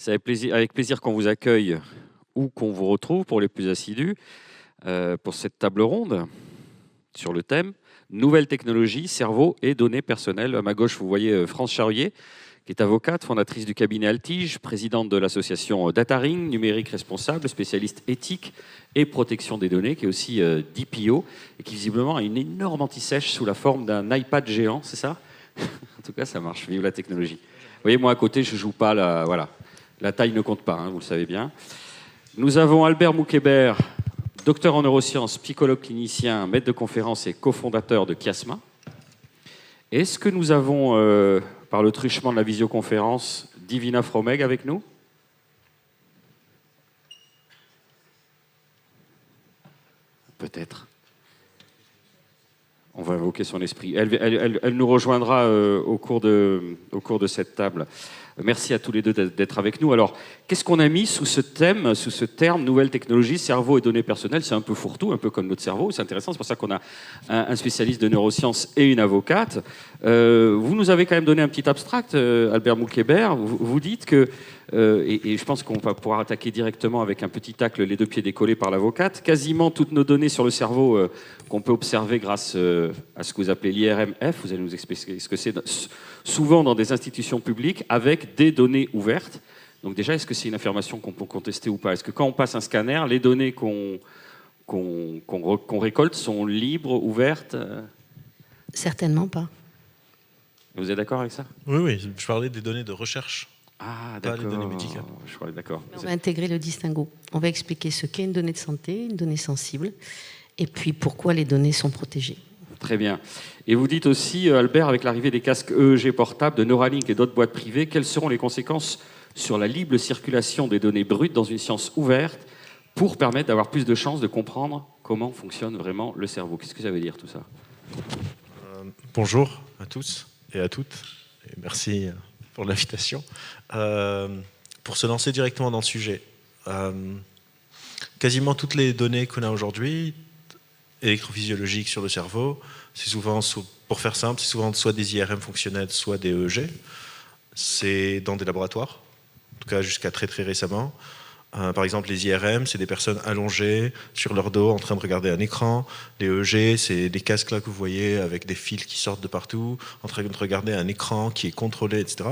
C'est avec plaisir qu'on vous accueille ou qu'on vous retrouve pour les plus assidus pour cette table ronde sur le thème Nouvelles technologies, cerveau et données personnelles. À ma gauche, vous voyez France Charrier, qui est avocate, fondatrice du cabinet Altige, présidente de l'association Dataring, numérique responsable, spécialiste éthique et protection des données, qui est aussi DPO et qui visiblement a une énorme anti-sèche sous la forme d'un iPad géant, c'est ça? En tout cas, ça marche. Vive la technologie. Vous voyez, moi à côté, je joue pas la... Voilà. La taille ne compte pas, hein, vous le savez bien. Nous avons Albert Moukébert, docteur en neurosciences, psychologue clinicien, maître de conférence et cofondateur de Chiasma. Est-ce que nous avons, par le truchement de la visioconférence, Divina Fromeg avec nous? Peut-être. On va invoquer son esprit. Elle nous rejoindra au cours de cette table. Merci à tous les deux d'être avec nous. Alors, qu'est-ce qu'on a mis sous ce thème, sous ce terme, nouvelles technologies, cerveau et données personnelles? C'est un peu fourre-tout, un peu comme notre cerveau. C'est intéressant, c'est pour ça qu'on a un spécialiste de neurosciences et une avocate. Vous nous avez quand même donné un petit abstract, Albert Moukébert. Vous dites que, et je pense qu'on va pouvoir attaquer directement avec un petit tacle les deux pieds décollés par l'avocate, quasiment toutes nos données sur le cerveau qu'on peut observer grâce à ce que vous appelez l'IRMF, vous allez nous expliquer ce que c'est, souvent dans des institutions publiques, avec des données ouvertes. Donc déjà, est-ce que c'est une affirmation qu'on peut contester ou pas? Est-ce que quand on passe un scanner, les données qu'on récolte sont libres, ouvertes? Certainement pas. Vous êtes d'accord avec ça? Oui, je parlais des données de recherche. Ah, pas d'accord. les données médicales. Je parlais d'accord. On va intégrer le distinguo. On va expliquer ce qu'est une donnée de santé, une donnée sensible, et puis pourquoi les données sont protégées. Très bien. Et vous dites aussi, Albert, avec l'arrivée des casques EEG portables, de Neuralink et d'autres boîtes privées, quelles seront les conséquences sur la libre circulation des données brutes dans une science ouverte pour permettre d'avoir plus de chances de comprendre comment fonctionne vraiment le cerveau? Qu'est-ce que ça veut dire tout ça? Bonjour à tous et à toutes, et merci pour l'invitation. Pour se lancer directement dans le sujet, quasiment toutes les données qu'on a aujourd'hui, électrophysiologiques sur le cerveau, c'est souvent, pour faire simple, c'est souvent soit des IRM fonctionnels, soit des EEG. C'est dans des laboratoires, en tout cas jusqu'à très très récemment. Par exemple, les IRM, c'est des personnes allongées sur leur dos en train de regarder un écran. Les EEG, c'est des casques là que vous voyez avec des fils qui sortent de partout, en train de regarder un écran qui est contrôlé, etc.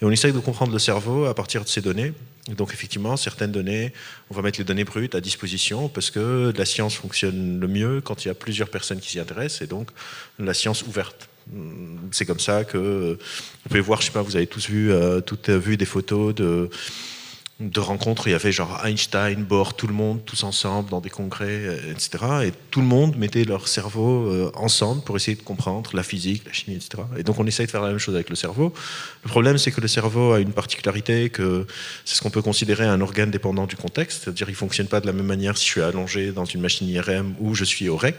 Et on essaye de comprendre le cerveau à partir de ces données. Et donc effectivement, certaines données, on va mettre les données brutes à disposition parce que la science fonctionne le mieux quand il y a plusieurs personnes qui s'y intéressent, et donc la science ouverte. C'est comme ça que vous pouvez voir, je sais pas, vous avez tous vu, vu des photos de rencontres, il y avait genre Einstein, Bohr, tout le monde, tous ensemble dans des congrès, etc. Et tout le monde mettait leur cerveau ensemble pour essayer de comprendre la physique, la chimie, etc. Et donc on essaye de faire la même chose avec le cerveau. Le problème, c'est que le cerveau a une particularité, que c'est ce qu'on peut considérer un organe dépendant du contexte, c'est-à-dire il ne fonctionne pas de la même manière si je suis allongé dans une machine IRM ou je suis au REC.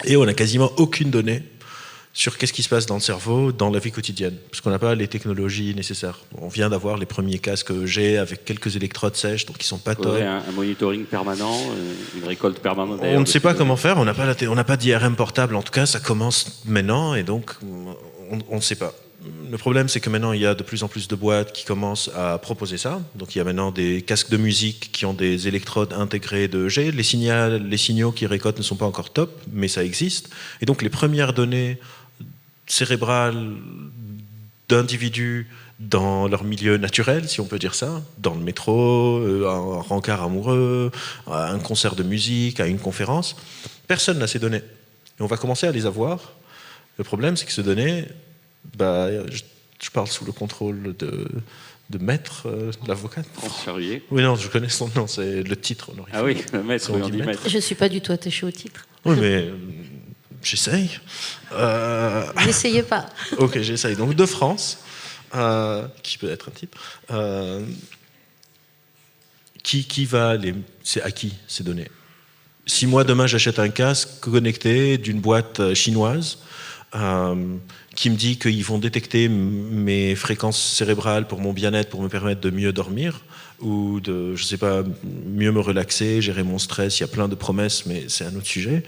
Et on n'a quasiment aucune donnée sur qu'est-ce qui se passe dans le cerveau, dans la vie quotidienne, parce qu'on n'a pas les technologies nécessaires. On vient d'avoir les premiers casques EEG avec quelques électrodes sèches, donc ils sont pas top. Un monitoring permanent, une récolte permanente. On ne sait pas comment faire, on n'a pas d'IRM portable, en tout cas ça commence maintenant, et donc on ne sait pas. Le problème, c'est que maintenant, il y a de plus en plus de boîtes qui commencent à proposer ça. Donc, il y a maintenant des casques de musique qui ont des électrodes intégrées d'EEG. Les signaux qu'ils récoltent ne sont pas encore top, mais ça existe. Et donc, les premières données cérébrales d'individus dans leur milieu naturel, si on peut dire ça, dans le métro, un rencard amoureux, à un concert de musique, à une conférence, personne n'a ces données. Et on va commencer à les avoir. Le problème, c'est que ces données... je parle sous le contrôle de Maître, de l'avocate. France Charrier. Oui, non, je connais son nom, c'est le titre honorifique. Ah oui, le maître, on dit maître. Je ne suis pas du tout attachée au titre. Oui, mais j'essaye. N'essayez pas. Ok, j'essaye. Donc, de France, qui peut être un titre, qui va les... C'est à qui ces données? Si moi, demain, j'achète un casque connecté d'une boîte chinoise, qui me dit qu'ils vont détecter mes fréquences cérébrales pour mon bien-être, pour me permettre de mieux dormir, ou de, je sais pas, mieux me relaxer, gérer mon stress. Il y a plein de promesses, mais c'est un autre sujet.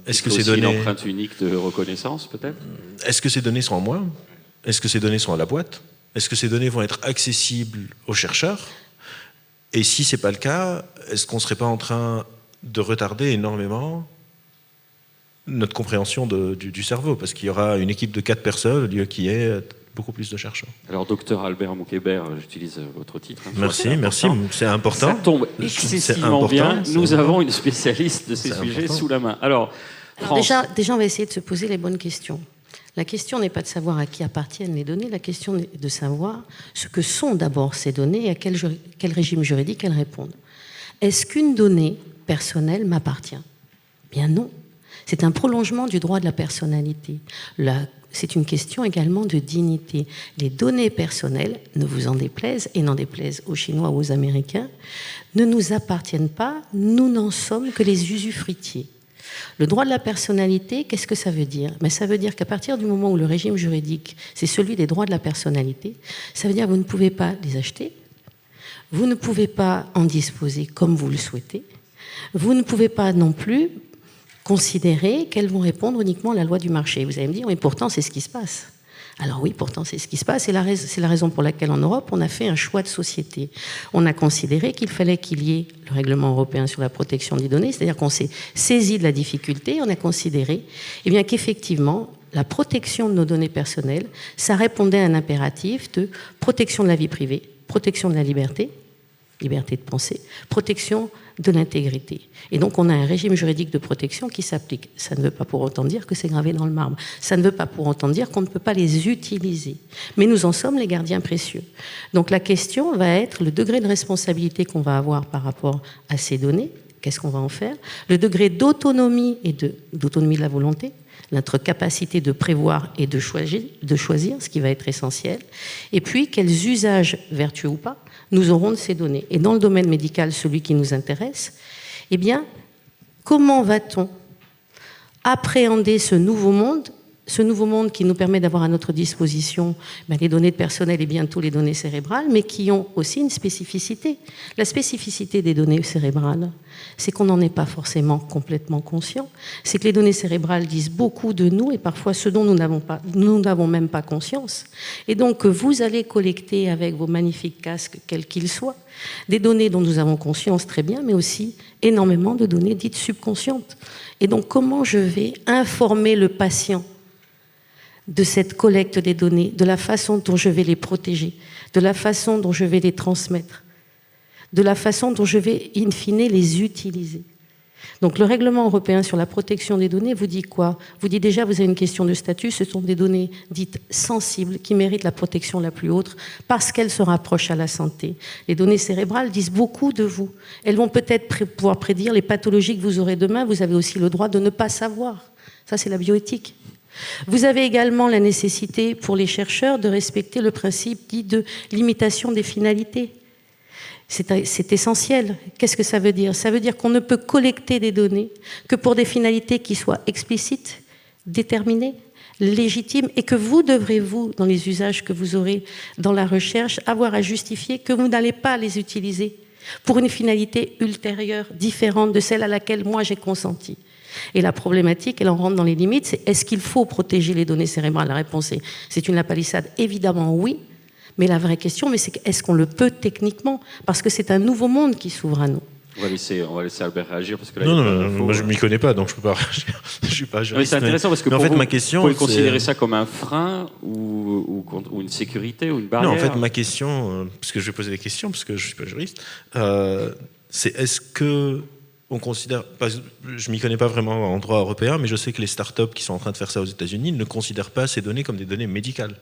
Est-ce que ces données... une empreinte unique de reconnaissance, peut-être? Est-ce que ces données sont en moi? Est-ce que ces données sont à la boîte? Est-ce que ces données vont être accessibles aux chercheurs? Et si ce n'est pas le cas, est-ce qu'on ne serait pas en train de retarder énormément notre compréhension du cerveau? Parce qu'il y aura une équipe de 4 personnes au lieu qu'il y ait beaucoup plus de chercheurs. Alors, docteur Albert Moukébert, j'utilise votre titre. Merci, c'est important. Ça tombe excessivement bien. Nous avons une spécialiste de ces sujets sous la main. Alors déjà, on va essayer de se poser les bonnes questions. La question n'est pas de savoir à qui appartiennent les données, la question est de savoir ce que sont d'abord ces données et à quel régime juridique elles répondent. Est-ce qu'une donnée personnelle m'appartient? Bien non. C'est un prolongement du droit de la personnalité. C'est une question également de dignité. Les données personnelles, ne vous en déplaise, et n'en déplaise aux Chinois ou aux Américains, ne nous appartiennent pas, nous n'en sommes que les usufruitiers. Le droit de la personnalité, qu'est-ce que ça veut dire? Ça veut dire qu'à partir du moment où le régime juridique, c'est celui des droits de la personnalité, ça veut dire que vous ne pouvez pas les acheter, vous ne pouvez pas en disposer comme vous le souhaitez, vous ne pouvez pas non plus considérer qu'elles vont répondre uniquement à la loi du marché. Vous allez me dire, mais pourtant c'est ce qui se passe. Alors oui, pourtant c'est ce qui se passe, c'est la raison pour laquelle en Europe, on a fait un choix de société. On a considéré qu'il fallait qu'il y ait le règlement européen sur la protection des données, c'est-à-dire qu'on s'est saisi de la difficulté, on a considéré qu'effectivement, la protection de nos données personnelles, ça répondait à un impératif de protection de la vie privée, protection de la liberté de penser, protection de l'intégrité. Et donc on a un régime juridique de protection qui s'applique. Ça ne veut pas pour autant dire que c'est gravé dans le marbre. Ça ne veut pas pour autant dire qu'on ne peut pas les utiliser. Mais nous en sommes les gardiens précieux. Donc la question va être le degré de responsabilité qu'on va avoir par rapport à ces données. Qu'est-ce qu'on va en faire? Le degré d'autonomie et d'autonomie de la volonté, notre capacité de prévoir et de choisir, ce qui va être essentiel. Et puis, quels usages, vertueux ou pas, nous aurons de ces données. Et dans le domaine médical, celui qui nous intéresse, comment va-t-on appréhender ce nouveau monde qui nous permet d'avoir à notre disposition les données personnelles et bientôt les données cérébrales, mais qui ont aussi une spécificité. La spécificité des données cérébrales, c'est qu'on n'en est pas forcément complètement conscient. C'est que les données cérébrales disent beaucoup de nous et parfois ce dont nous n'avons même pas conscience. Et donc, vous allez collecter avec vos magnifiques casques, quels qu'ils soient, des données dont nous avons conscience très bien, mais aussi énormément de données dites subconscientes. Et donc, comment je vais informer le patient de cette collecte des données, de la façon dont je vais les protéger, de la façon dont je vais les transmettre, de la façon dont je vais, in fine, les utiliser. Donc le règlement européen sur la protection des données vous dit quoi? Vous dit déjà, vous avez une question de statut, ce sont des données dites sensibles qui méritent la protection la plus haute parce qu'elles se rapprochent à la santé. Les données cérébrales disent beaucoup de vous. Elles vont peut-être pouvoir prédire les pathologies que vous aurez demain. Vous avez aussi le droit de ne pas savoir. Ça, c'est la bioéthique. Vous avez également la nécessité pour les chercheurs de respecter le principe dit de limitation des finalités. C'est essentiel. Qu'est-ce que ça veut dire? Ça veut dire qu'on ne peut collecter des données que pour des finalités qui soient explicites, déterminées, légitimes, et que vous devrez, dans les usages que vous aurez dans la recherche, avoir à justifier que vous n'allez pas les utiliser pour une finalité ultérieure, différente de celle à laquelle moi j'ai consenti. Et la problématique, elle en rentre dans les limites, c'est est-ce qu'il faut protéger les données cérébrales? La réponse est c'est une lapalissade, évidemment oui, mais la vraie question, c'est est-ce qu'on le peut techniquement? Parce que c'est un nouveau monde qui s'ouvre à nous. On va laisser Albert réagir parce que là, non, moi je m'y connais pas, donc je peux pas réagir. Je suis pas juriste. C'est intéressant parce que pour en fait, vous, ma question, vous pouvez considérer ça comme un frein ou une sécurité ou une barrière? Non, en fait, ma question, parce que je vais poser des questions, parce que je suis pas juriste, c'est est-ce que on considère, je m'y connais pas vraiment en droit européen, mais je sais que les startups qui sont en train de faire ça aux États-Unis ne considèrent pas ces données comme des données médicales.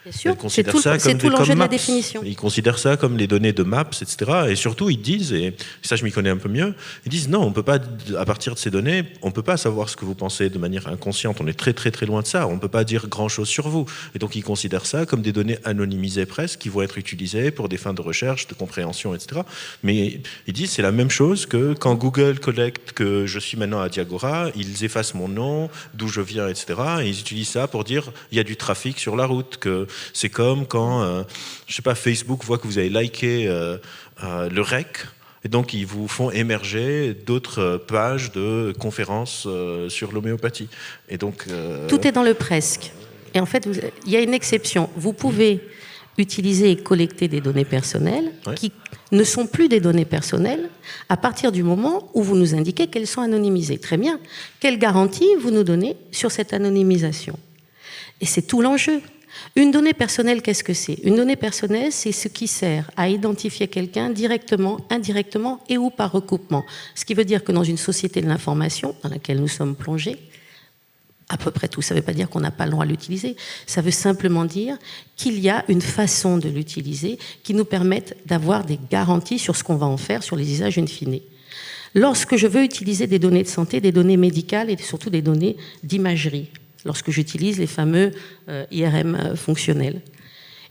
Bien sûr, c'est tout l'enjeu de la définition. Ils considèrent ça comme les données de Maps, etc. Et surtout, ils disent, et ça je m'y connais un peu mieux, ils disent non, on peut pas, à partir de ces données, on peut pas savoir ce que vous pensez de manière inconsciente. On est très très très loin de ça. On peut pas dire grand-chose sur vous. Et donc ils considèrent ça comme des données anonymisées presque, qui vont être utilisées pour des fins de recherche, de compréhension, etc. Mais ils disent c'est la même chose que quand Google collecte que je suis maintenant à Diagora, ils effacent mon nom, d'où je viens, etc. Et ils utilisent ça pour dire il y a du trafic sur la route, que c'est comme quand, je sais pas, Facebook voit que vous avez liké le REC, et donc ils vous font émerger d'autres pages de conférences sur l'homéopathie. Et donc tout est dans le presque. Et en fait, il y a une exception. Vous pouvez utiliser et collecter des données personnelles qui ne sont plus des données personnelles à partir du moment où vous nous indiquez qu'elles sont anonymisées. Très bien. Quelle garantie vous nous donnez sur cette anonymisation ? Et c'est tout l'enjeu. Une donnée personnelle, qu'est-ce que c'est ? Une donnée personnelle, c'est ce qui sert à identifier quelqu'un directement, indirectement et ou par recoupement. Ce qui veut dire que dans une société de l'information dans laquelle nous sommes plongés, à peu près tout, ça ne veut pas dire qu'on n'a pas le droit de l'utiliser, ça veut simplement dire qu'il y a une façon de l'utiliser qui nous permette d'avoir des garanties sur ce qu'on va en faire, sur les usages in fine. Lorsque je veux utiliser des données de santé, des données médicales et surtout des données d'imagerie, lorsque j'utilise les fameux IRM fonctionnels,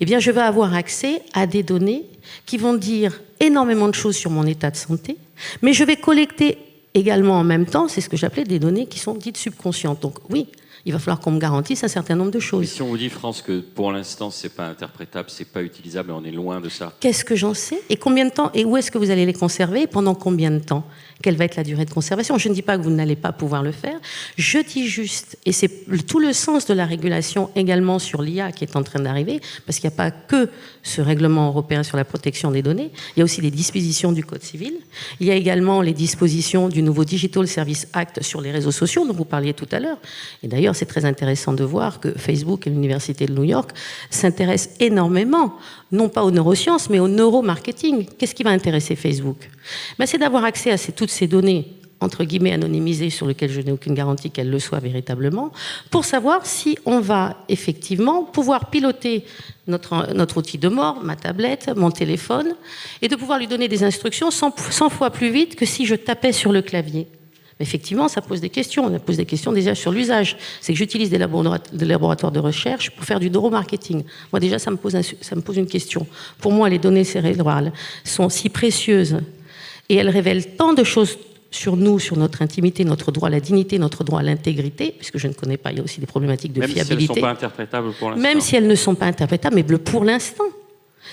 eh bien, je vais avoir accès à des données qui vont dire énormément de choses sur mon état de santé, mais je vais collecter également en même temps, c'est ce que j'appelais des données qui sont dites subconscientes. Donc oui, il va falloir qu'on me garantisse un certain nombre de choses. Mais si on vous dit, France, que pour l'instant, c'est pas interprétable, c'est pas utilisable, on est loin de ça. Qu'est-ce que j'en sais ? Et combien de temps ? Et où est-ce que vous allez les conserver ? Et pendant combien de temps ? Quelle va être la durée de conservation ? Je ne dis pas que vous n'allez pas pouvoir le faire. Je dis juste, et c'est tout le sens de la régulation également sur l'IA qui est en train d'arriver, parce qu'il n'y a pas que ce règlement européen sur la protection des données, il y a aussi les dispositions du Code civil, il y a également les dispositions du nouveau Digital Service Act sur les réseaux sociaux dont vous parliez tout à l'heure. Et d'ailleurs, c'est très intéressant de voir que Facebook et l'Université de New York s'intéressent énormément, non pas aux neurosciences, mais au neuromarketing. Qu'est-ce qui va intéresser Facebook ? C'est d'avoir accès à toutes ces données, entre guillemets, anonymisées, sur lesquelles je n'ai aucune garantie qu'elles le soient véritablement, pour savoir si on va effectivement pouvoir piloter notre outil de mort, ma tablette, mon téléphone, et de pouvoir lui donner des instructions 100 fois plus vite que si je tapais sur le clavier. Effectivement, ça pose des questions. On pose des questions déjà sur l'usage. C'est que j'utilise des laboratoires de recherche pour faire du neuromarketing. Moi, déjà, ça me pose une question. Pour moi, les données cérébrales sont si précieuses et elles révèlent tant de choses sur nous, sur notre intimité, notre droit à la dignité, notre droit à l'intégrité, puisque je ne connais pas, il y a aussi des problématiques de fiabilité. Même si elles ne sont pas interprétables pour l'instant. Même si elles ne sont pas interprétables, mais le pour l'instant.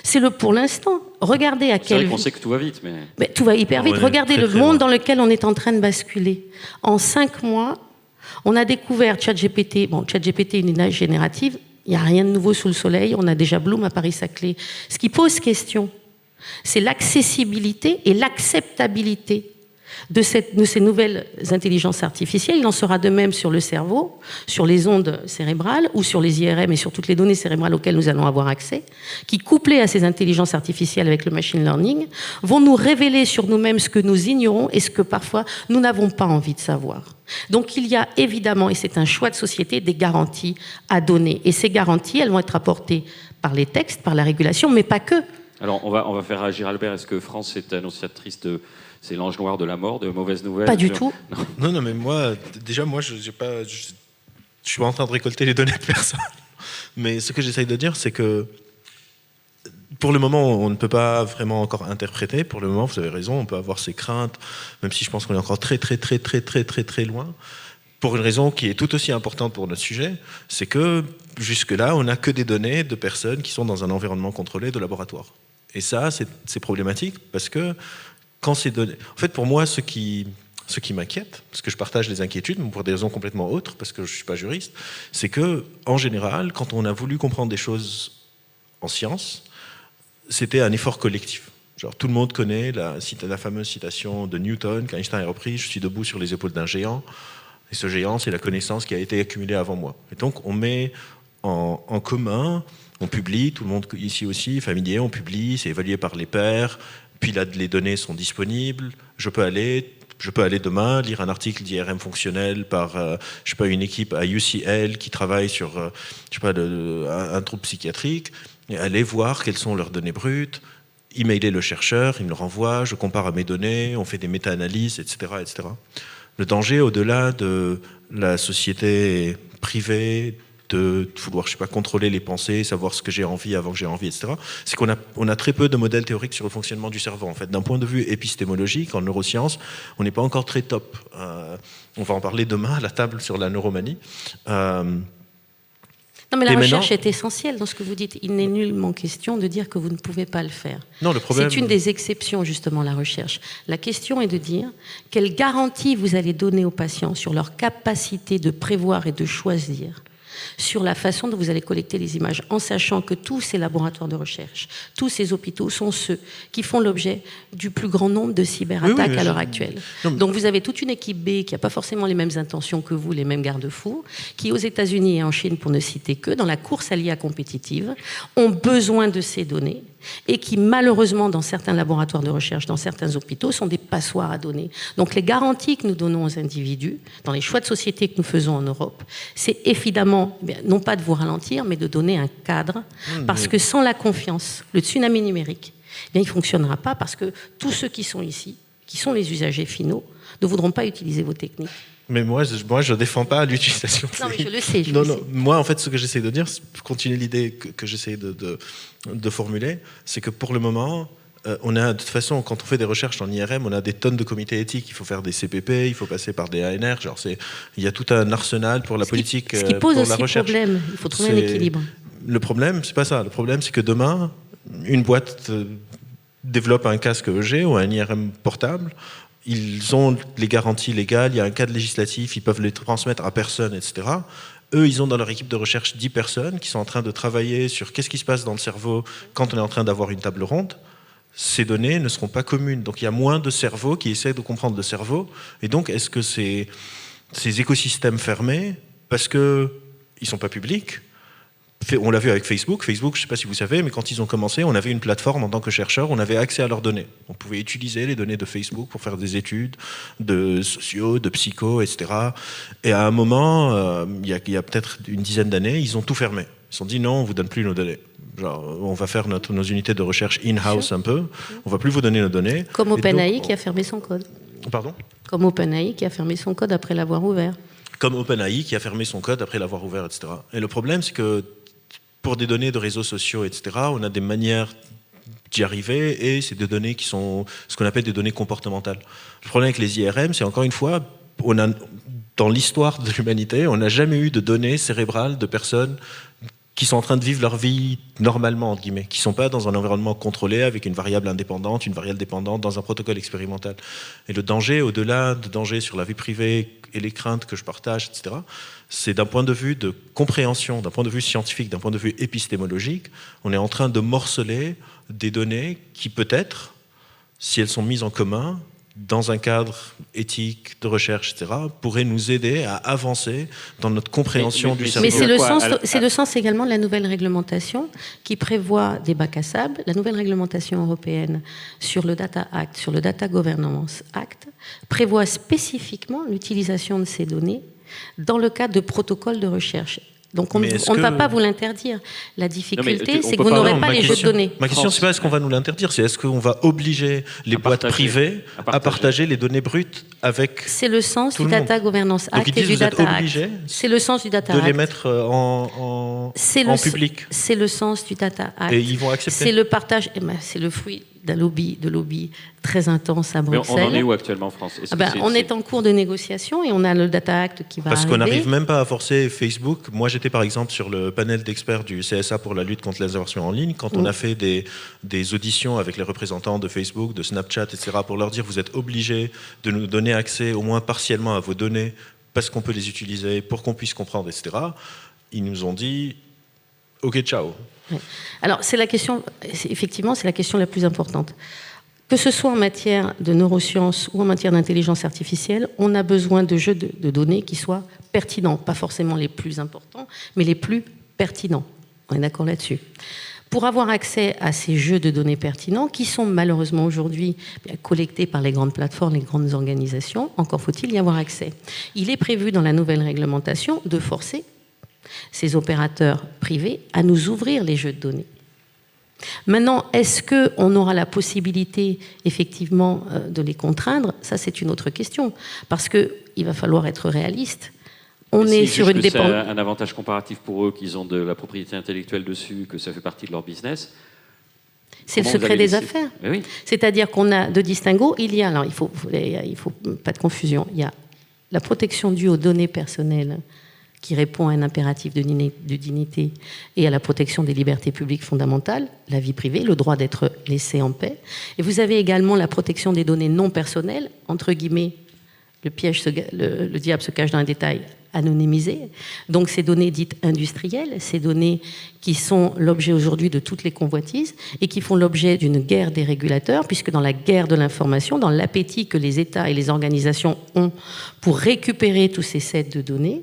C'est le pour l'instant. Regardez à quel... C'est vrai qu'on sait que tout va vite, mais tout va hyper vite. Regardez le monde dans lequel on est en train de basculer. En 5 mois, on a découvert ChatGPT. Bon, ChatGPT est une image générative. Il n'y a rien de nouveau sous le soleil. On a déjà Bloom à Paris-Saclay. Ce qui pose question, c'est l'accessibilité et l'acceptabilité de ces nouvelles intelligences artificielles. Il en sera de même sur le cerveau, sur les ondes cérébrales ou sur les IRM et sur toutes les données cérébrales auxquelles nous allons avoir accès, qui, couplées à ces intelligences artificielles avec le machine learning, vont nous révéler sur nous-mêmes ce que nous ignorons et ce que parfois nous n'avons pas envie de savoir. Donc il y a évidemment, et c'est un choix de société, des garanties à donner. Et ces garanties, elles vont être apportées par les textes, par la régulation, mais pas que. Alors on va faire réagir Albert. Est-ce que France est annonciatrice de... C'est l'ange noir de la mort, de mauvaises nouvelles? Pas du tout. Non, mais moi, je suis pas en train de récolter les données de personne. Mais ce que j'essaye de dire, c'est que pour le moment, on ne peut pas vraiment encore interpréter. Pour le moment, vous avez raison, on peut avoir ses craintes, même si je pense qu'on est encore très loin. Pour une raison qui est tout aussi importante pour notre sujet, c'est que jusque-là, on n'a que des données de personnes qui sont dans un environnement contrôlé de laboratoire. Et ça, c'est problématique parce que quand ces données... En fait, pour moi, ce qui m'inquiète, parce que je partage les inquiétudes, mais pour des raisons complètement autres, parce que je ne suis pas juriste, c'est que, en général, quand on a voulu comprendre des choses en science, c'était un effort collectif. Genre, tout le monde connaît la fameuse citation de Newton qu'Einstein a repris: je suis debout sur les épaules d'un géant, et ce géant, c'est la connaissance qui a été accumulée avant moi. Et donc, on met en commun, on publie, tout le monde ici aussi, familier, on publie, c'est évalué par les pairs. Puis là, les données sont disponibles. Je peux aller demain lire un article d'IRM fonctionnel par une équipe à UCL qui travaille sur un trouble psychiatrique, et aller voir quelles sont leurs données brutes, emailer le chercheur, il me le renvoie, je compare à mes données, on fait des méta-analyses, etc., etc. Le danger, au-delà de la société privée, de vouloir, contrôler les pensées, savoir ce que j'ai envie avant que j'ai envie, etc., c'est qu'on a très peu de modèles théoriques sur le fonctionnement du cerveau. En fait, d'un point de vue épistémologique, en neurosciences, on n'est pas encore très top. On va en parler demain à la table sur la neuromanie. Non, mais la recherche est essentielle dans ce que vous dites. Il n'est nullement question de dire que vous ne pouvez pas le faire. Non, le problème... C'est une des exceptions, justement, la recherche. La question est de dire quelle garantie vous allez donner aux patients sur leur capacité de prévoir et de choisir sur la façon dont vous allez collecter les images, en sachant que tous ces laboratoires de recherche, tous ces hôpitaux sont ceux qui font l'objet du plus grand nombre de cyberattaques à l'heure actuelle. Donc vous avez toute une équipe B qui n'a pas forcément les mêmes intentions que vous, les mêmes garde-fous, qui aux États-Unis et en Chine, pour ne citer que, dans la course à l'IA compétitive, ont besoin de ces données et qui, malheureusement, dans certains laboratoires de recherche, dans certains hôpitaux, sont des passoires à données. Donc les garanties que nous donnons aux individus, dans les choix de société que nous faisons en Europe, c'est évidemment, non pas de vous ralentir, mais de donner un cadre, parce que sans la confiance, le tsunami numérique, il ne fonctionnera pas, parce que tous ceux qui sont ici, qui sont les usagers finaux, ne voudront pas utiliser vos techniques. Mais moi, je ne défends pas l'utilisation de Non, mais je le sais. Moi, en fait, ce que j'essaie de dire, pour continuer l'idée que j'essaie de formuler, c'est que pour le moment, on a, de toute façon, quand on fait des recherches en IRM, on a des tonnes de comités éthiques. Il faut faire des CPP, il faut passer par des ANR. Il y a tout un arsenal pour la politique, ce qui pose pour aussi la recherche. Problème. Il faut trouver un équilibre. Le problème, c'est pas ça. Le problème, c'est que demain, une boîte développe un casque EEG ou un IRM portable. Ils ont les garanties légales, il y a un cadre législatif, ils peuvent les transmettre à personne, etc. Eux, ils ont dans leur équipe de recherche 10 personnes qui sont en train de travailler sur qu'est-ce qui se passe dans le cerveau quand on est en train d'avoir une table ronde. Ces données ne seront pas communes. Donc il y a moins de cerveaux qui essaient de comprendre le cerveau. Et donc, est-ce que ces écosystèmes fermés, parce qu'ils ne sont pas publics, on l'a vu avec Facebook. Facebook, je ne sais pas si vous savez, mais quand ils ont commencé, on avait une plateforme en tant que chercheur, on avait accès à leurs données. On pouvait utiliser les données de Facebook pour faire des études de sociaux, de psycho, etc. Et à un moment, il y a peut-être une dizaine d'années, ils ont tout fermé. Ils se sont dit non, on ne vous donne plus nos données. On va faire nos unités de recherche in-house un peu. On ne va plus vous donner nos données. Comme OpenAI qui a fermé son code. Pardon ? Comme OpenAI qui a fermé son code après l'avoir ouvert. Comme OpenAI qui a fermé son code après l'avoir ouvert, etc. Et le problème, c'est que pour des données de réseaux sociaux, etc., on a des manières d'y arriver, et c'est des données qui sont ce qu'on appelle des données comportementales. Le problème avec les IRM, c'est encore une fois, dans l'histoire de l'humanité, on n'a jamais eu de données cérébrales de personnes qui sont en train de vivre leur vie normalement, entre guillemets, qui ne sont pas dans un environnement contrôlé avec une variable indépendante, une variable dépendante, dans un protocole expérimental. Et le danger, au-delà de danger sur la vie privée et les craintes que je partage, etc., c'est d'un point de vue de compréhension, d'un point de vue scientifique, d'un point de vue épistémologique, on est en train de morceler des données qui, peut-être, si elles sont mises en commun, dans un cadre éthique, de recherche, etc., pourrait nous aider à avancer dans notre compréhension du cerveau. Mais c'est le sens également de la nouvelle réglementation qui prévoit des bacs à sable. La nouvelle réglementation européenne sur le Data Act, sur le Data Governance Act, prévoit spécifiquement l'utilisation de ces données dans le cadre de protocoles de recherche. Donc on ne va pas vous l'interdire. La difficulté, c'est que vous n'aurez pas les jeux de données. Ma question, c'est pas est-ce qu'on va nous l'interdire, c'est est-ce qu'on va obliger les boîtes privées à partager les données brutes avec C'est le sens du Data Governance Act et du Data Act. C'est le sens du Data Act. De les mettre en public. C'est le sens du Data Act. Et ils vont accepter. C'est le partage, c'est le fruit d'un lobby très intense à Bruxelles. Mais on en est où actuellement en France? On est en cours de négociation et on a le Data Act qui va arriver. Parce qu'on n'arrive même pas à forcer Facebook. Moi, j'étais par exemple sur le panel d'experts du CSA pour la lutte contre les aversions en ligne. Quand on a fait des auditions avec les représentants de Facebook, de Snapchat, etc., pour leur dire vous êtes obligés de nous donner accès au moins partiellement à vos données parce qu'on peut les utiliser, pour qu'on puisse comprendre, etc. Ils nous ont dit OK, ciao. Oui. Alors, effectivement, c'est la question la plus importante. Que ce soit en matière de neurosciences ou en matière d'intelligence artificielle, on a besoin de jeux de données qui soient pertinents, pas forcément les plus importants, mais les plus pertinents. On est d'accord là-dessus. Pour avoir accès à ces jeux de données pertinents, qui sont malheureusement aujourd'hui collectés par les grandes plateformes, les grandes organisations, encore faut-il y avoir accès. Il est prévu dans la nouvelle réglementation de forcer ces opérateurs privés à nous ouvrir les jeux de données. Maintenant, est-ce qu'on aura la possibilité, effectivement, de les contraindre? Ça, c'est une autre question. Parce qu'il va falloir être réaliste. On est sur une dépendance. C'est un avantage comparatif pour eux qu'ils ont de la propriété intellectuelle dessus, que ça fait partie de leur business. C'est le secret des affaires. Oui. C'est-à-dire qu'on a de distinguo. Alors, il faut pas de confusion. Il y a la protection due aux données personnelles qui répond à un impératif de dignité et à la protection des libertés publiques fondamentales, la vie privée, le droit d'être laissé en paix. Et vous avez également la protection des données non personnelles, entre guillemets, le diable se cache dans un détail, anonymisées. Donc ces données dites industrielles, ces données qui sont l'objet aujourd'hui de toutes les convoitises et qui font l'objet d'une guerre des régulateurs, puisque dans la guerre de l'information, dans l'appétit que les États et les organisations ont pour récupérer tous ces sets de données,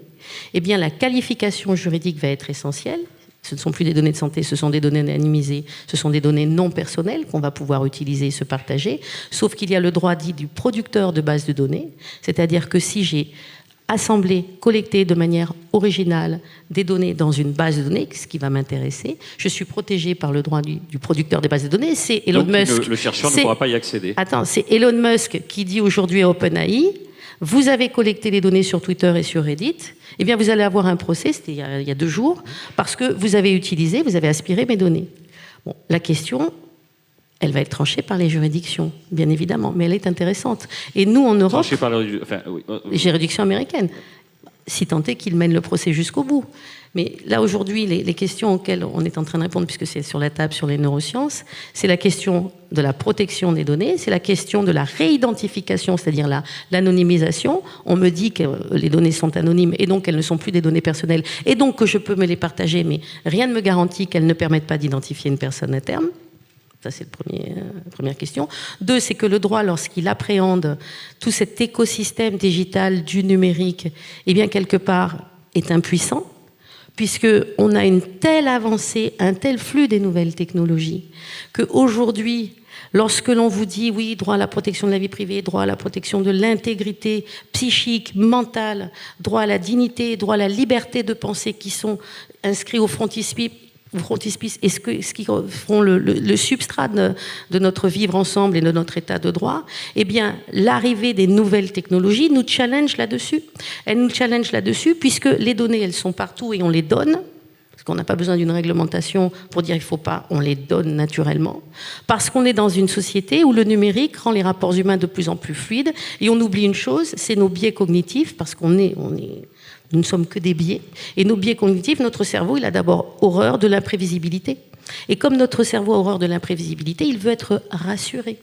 eh bien la qualification juridique va être essentielle. Ce ne sont plus des données de santé, ce sont des données anonymisées, ce sont des données non personnelles qu'on va pouvoir utiliser et se partager, sauf qu'il y a le droit dit du producteur de base de données, c'est-à-dire que si j'ai assemblé, collecté de manière originale des données dans une base de données, ce qui va m'intéresser, je suis protégé par le droit du producteur des bases de données, c'est Elon Musk. Le chercheur ne pourra pas y accéder. Attends, c'est Elon Musk qui dit aujourd'hui à OpenAI, vous avez collecté les données sur Twitter et sur Reddit, eh bien vous allez avoir un procès, c'était il y a 2 jours, parce que vous avez aspiré mes données. Bon, la question, elle va être tranchée par les juridictions, bien évidemment, mais elle est intéressante. Et nous, en Europe... Tranchée par les juridictions américaines, si tant est qu'ils mènent le procès jusqu'au bout. Mais là, aujourd'hui, les questions auxquelles on est en train de répondre, puisque c'est sur la table sur les neurosciences, c'est la question de la protection des données, c'est la question de la réidentification, c'est-à-dire l'anonymisation. On me dit que les données sont anonymes et donc elles ne sont plus des données personnelles et donc que je peux me les partager, mais rien ne me garantit qu'elles ne permettent pas d'identifier une personne à terme. Ça, c'est la première question. 2, c'est que le droit, lorsqu'il appréhende tout cet écosystème digital du numérique, eh bien, quelque part, est impuissant, puisqu'on a une telle avancée, un tel flux des nouvelles technologies, qu'aujourd'hui, lorsque l'on vous dit, oui, droit à la protection de la vie privée, droit à la protection de l'intégrité psychique, mentale, droit à la dignité, droit à la liberté de penser qui sont inscrits au frontispice, et ce qui feront le substrat de notre vivre ensemble et de notre état de droit, eh bien, l'arrivée des nouvelles technologies nous challenge là-dessus. Elle nous challenge là-dessus puisque les données, elles sont partout et on les donne. Parce qu'on n'a pas besoin d'une réglementation pour dire il ne faut pas, on les donne naturellement. Parce qu'on est dans une société où le numérique rend les rapports humains de plus en plus fluides et on oublie une chose, c'est nos biais cognitifs, parce nous ne sommes que des biais. Et nos biais cognitifs, notre cerveau, il a d'abord horreur de l'imprévisibilité. Et comme notre cerveau a horreur de l'imprévisibilité, il veut être rassuré.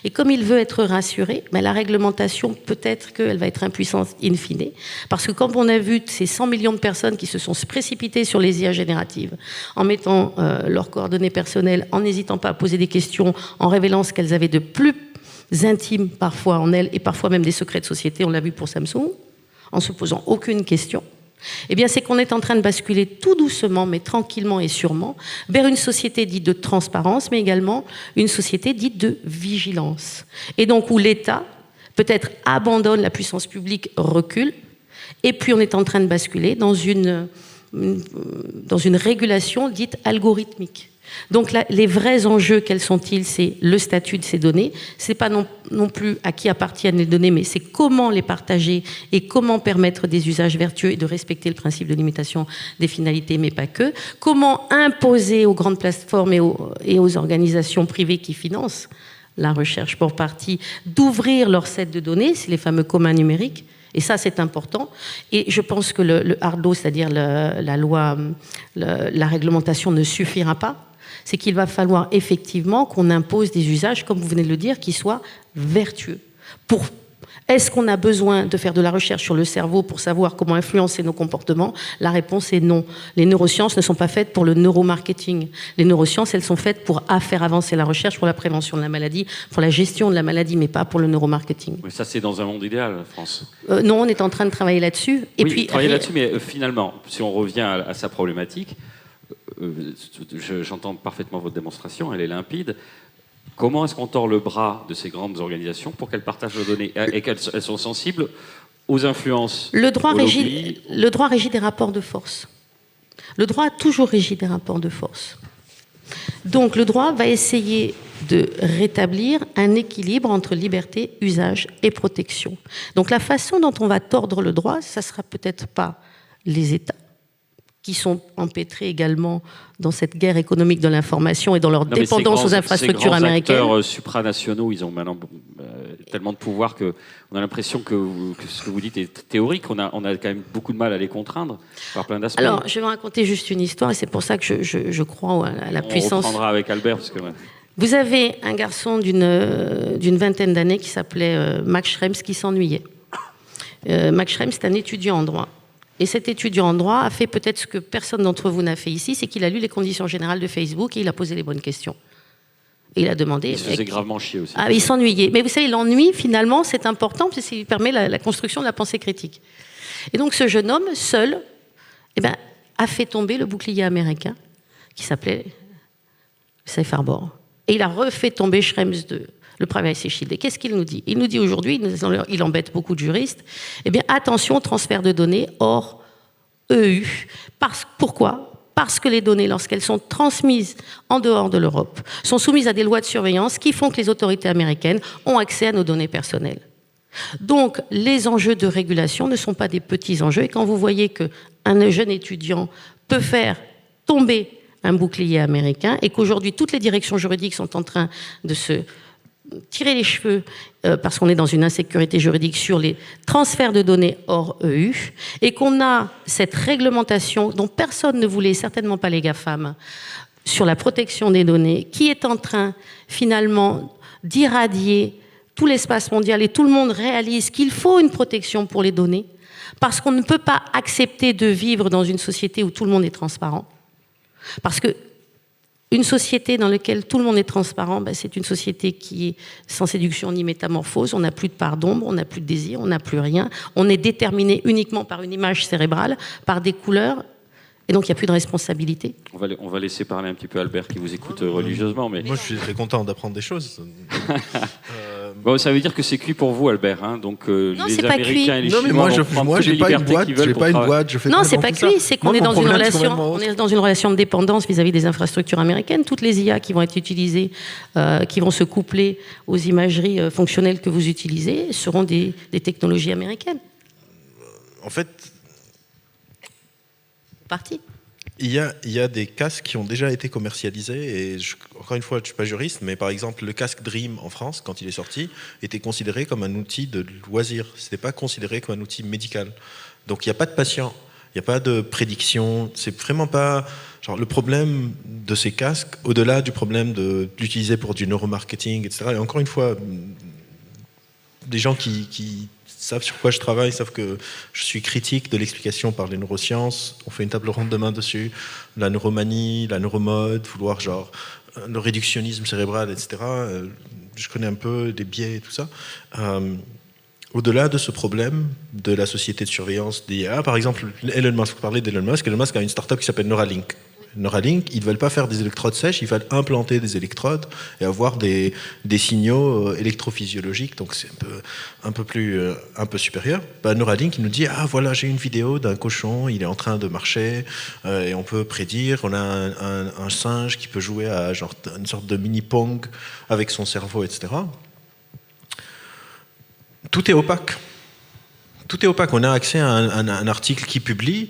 Et comme il veut être rassuré, la réglementation, peut-être qu'elle va être impuissante in fine. Parce que quand on a vu ces 100 millions de personnes qui se sont précipitées sur les IA génératives, en mettant leurs coordonnées personnelles, en n'hésitant pas à poser des questions, en révélant ce qu'elles avaient de plus intime parfois en elles, et parfois même des secrets de société, on l'a vu pour Samsung, en se posant aucune question, eh bien, c'est qu'on est en train de basculer tout doucement, mais tranquillement et sûrement, vers une société dite de transparence, mais également une société dite de vigilance. Et donc, où l'État, peut-être, abandonne la puissance publique, recule, et puis on est en train de basculer dans une régulation dite algorithmique. Donc là, les vrais enjeux, quels sont-ils? C'est le statut de ces données. Ce n'est pas non plus à qui appartiennent les données, mais c'est comment les partager et comment permettre des usages vertueux et de respecter le principe de limitation des finalités, mais pas que. Comment imposer aux grandes plateformes et aux organisations privées qui financent la recherche pour partie d'ouvrir leur set de données, c'est les fameux communs numériques. Et ça, c'est important. Et je pense que le hard law, c'est-à-dire la loi, la réglementation ne suffira pas. C'est qu'il va falloir effectivement qu'on impose des usages, comme vous venez de le dire, qui soient vertueux. Est-ce qu'on a besoin de faire de la recherche sur le cerveau pour savoir comment influencer nos comportements? La réponse est non. Les neurosciences ne sont pas faites pour le neuromarketing. Les neurosciences, elles sont faites pour faire avancer la recherche, pour la prévention de la maladie, pour la gestion de la maladie, mais pas pour le neuromarketing. Mais ça, c'est dans un monde idéal, France. Non, on est en train de travailler là-dessus. Travailler là-dessus, mais finalement, si on revient à sa problématique, j'entends parfaitement votre démonstration, elle est limpide. Comment est-ce qu'on tord le bras de ces grandes organisations pour qu'elles partagent leurs données et qu'elles sont sensibles aux influences? Le droit régit des rapports de force. Le droit a toujours régi des rapports de force. Donc le droit va essayer de rétablir un équilibre entre liberté, usage et protection. Donc la façon dont on va tordre le droit, ça ne sera peut-être pas les États, qui sont empêtrés également dans cette guerre économique de l'information et dans leur dépendance aux infrastructures américaines. Les acteurs supranationaux, ils ont maintenant tellement de pouvoir qu'on a l'impression que ce que vous dites est théorique. On a quand même beaucoup de mal à les contraindre par plein d'aspects. Alors, je vais raconter juste une histoire, et c'est pour ça que je crois à la puissance. On reprendra avec Albert. Parce que, ouais. Vous avez un garçon d'une vingtaine d'années qui s'appelait Max Schrems, qui s'ennuyait. Max Schrems, c'est un étudiant en droit. Et cet étudiant en droit a fait peut-être ce que personne d'entre vous n'a fait ici, c'est qu'il a lu les conditions générales de Facebook et il a posé les bonnes questions. Et il a demandé... Il se faisait gravement chier aussi. Ah, il s'ennuyait. Mais vous savez, l'ennui, finalement, c'est important parce qu'il permet la construction de la pensée critique. Et donc ce jeune homme, seul, a fait tomber le bouclier américain qui s'appelait Safe Harbor. Et il a refait tomber Schrems 2, le Privacy Shield. Et qu'est-ce qu'il nous dit? Il nous dit aujourd'hui, il embête beaucoup de juristes, attention au transfert de données hors EU. Pourquoi? Parce que les données, lorsqu'elles sont transmises en dehors de l'Europe, sont soumises à des lois de surveillance qui font que les autorités américaines ont accès à nos données personnelles. Donc, les enjeux de régulation ne sont pas des petits enjeux. Et quand vous voyez qu'un jeune étudiant peut faire tomber un bouclier américain et qu'aujourd'hui, toutes les directions juridiques sont en train de se tirer les cheveux parce qu'on est dans une insécurité juridique sur les transferts de données hors EU et qu'on a cette réglementation dont personne ne voulait, certainement pas les GAFAM, sur la protection des données, qui est en train finalement d'irradier tout l'espace mondial et tout le monde réalise qu'il faut une protection pour les données parce qu'on ne peut pas accepter de vivre dans une société où tout le monde est transparent. Parce que une société dans laquelle tout le monde est transparent, c'est une société qui est sans séduction ni métamorphose, on n'a plus de part d'ombre, on n'a plus de désir, on n'a plus rien, on est déterminé uniquement par une image cérébrale, par des couleurs, et donc il n'y a plus de responsabilité. On va laisser parler un petit peu Albert qui vous écoute religieusement. Mais... Moi je suis très content d'apprendre des choses. Bon, ça veut dire que c'est cuit pour vous, Albert. Hein, donc non, les c'est pas cuit. Américains et les Non, mais Chinois moi j'ai pas une boîte, je fais non, pas c'est pas cuit, c'est qu'on est dans une relation de dépendance vis-à-vis des infrastructures américaines. Toutes les IA qui vont être utilisées, qui vont se coupler aux imageries fonctionnelles que vous utilisez, seront des technologies américaines. En fait, parti. Il y a des casques qui ont déjà été commercialisés et encore une fois, je ne suis pas juriste, mais par exemple, le casque Dream en France, quand il est sorti, était considéré comme un outil de loisir. Ce n'était pas considéré comme un outil médical. Donc il n'y a pas de patient, il n'y a pas de prédiction. C'est vraiment pas... Genre, le problème de ces casques, au-delà du problème de l'utiliser pour du neuromarketing, etc. Et encore une fois, des gens qui savent sur quoi je travaille, savent que je suis critique de l'explication par les neurosciences. On fait une table ronde demain dessus. La neuromanie, la neuromode, vouloir genre le réductionnisme cérébral, etc. Je connais un peu des biais et tout ça. Au-delà de ce problème de la société de surveillance d'IA, par exemple, Elon Musk, vous parlez d'Elon Musk. Elon Musk a une start-up qui s'appelle Neuralink. Neuralink, ils ne veulent pas faire des électrodes sèches, ils veulent implanter des électrodes et avoir des signaux électrophysiologiques, donc c'est un peu supérieur. Neuralink, il nous dit, ah voilà, j'ai une vidéo d'un cochon, il est en train de marcher, et on peut prédire, on a un singe qui peut jouer à genre, une sorte de mini-pong avec son cerveau, etc. Tout est opaque. Tout est opaque. On a accès à un article qui publie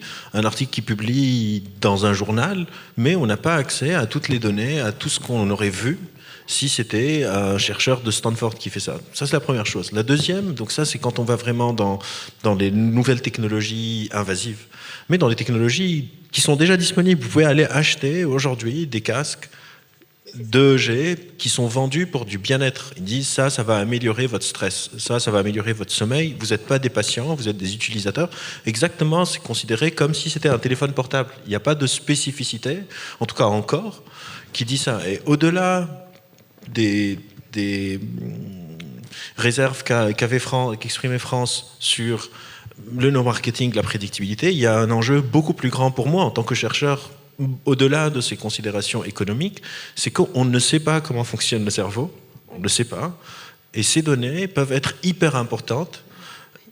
dans un journal, mais on n'a pas accès à toutes les données, à tout ce qu'on aurait vu si c'était un chercheur de Stanford qui fait ça. Ça, c'est la première chose. La deuxième, donc ça, c'est quand on va vraiment dans les nouvelles technologies invasives. Mais dans les technologies qui sont déjà disponibles, vous pouvez aller acheter aujourd'hui des casques 2G qui sont vendus pour du bien-être. Ils disent ça va améliorer votre stress, ça va améliorer votre sommeil. Vous n'êtes pas des patients, vous êtes des utilisateurs. Exactement, c'est considéré comme si c'était un téléphone portable. Il n'y a pas de spécificité, en tout cas encore, qui dit ça. Et au-delà des réserves qu'exprimait France sur le no-marketing, la prédictibilité, il y a un enjeu beaucoup plus grand pour moi en tant que chercheur. Au-delà de ces considérations économiques, c'est qu'on ne sait pas comment fonctionne le cerveau, on ne le sait pas, et ces données peuvent être hyper importantes,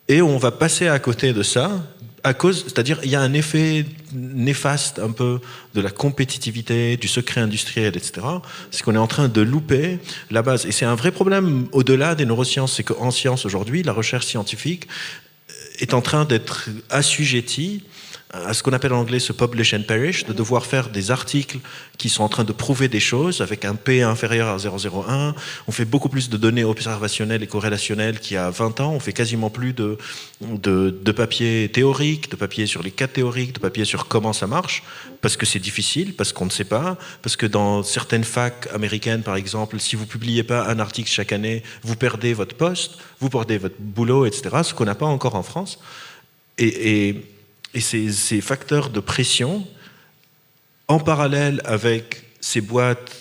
et on va passer à côté de ça, c'est-à-dire il y a un effet néfaste un peu de la compétitivité, du secret industriel, etc. C'est qu'on est en train de louper la base, et c'est un vrai problème au-delà des neurosciences, c'est qu'en sciences aujourd'hui, la recherche scientifique est en train d'être assujettie à ce qu'on appelle en anglais ce publish and perish, de devoir faire des articles qui sont en train de prouver des choses avec un P inférieur à 0,01. On fait beaucoup plus de données observationnelles et corrélationnelles qu'il y a 20 ans. On fait quasiment plus de papier théorique, de papier sur les cas théoriques, de papier sur comment ça marche, parce que c'est difficile, parce qu'on ne sait pas, parce que dans certaines facs américaines, par exemple, si vous ne publiez pas un article chaque année, vous perdez votre poste, vous perdez votre boulot, etc., ce qu'on n'a pas encore en France. Et Et ces facteurs de pression, en parallèle avec ces boîtes,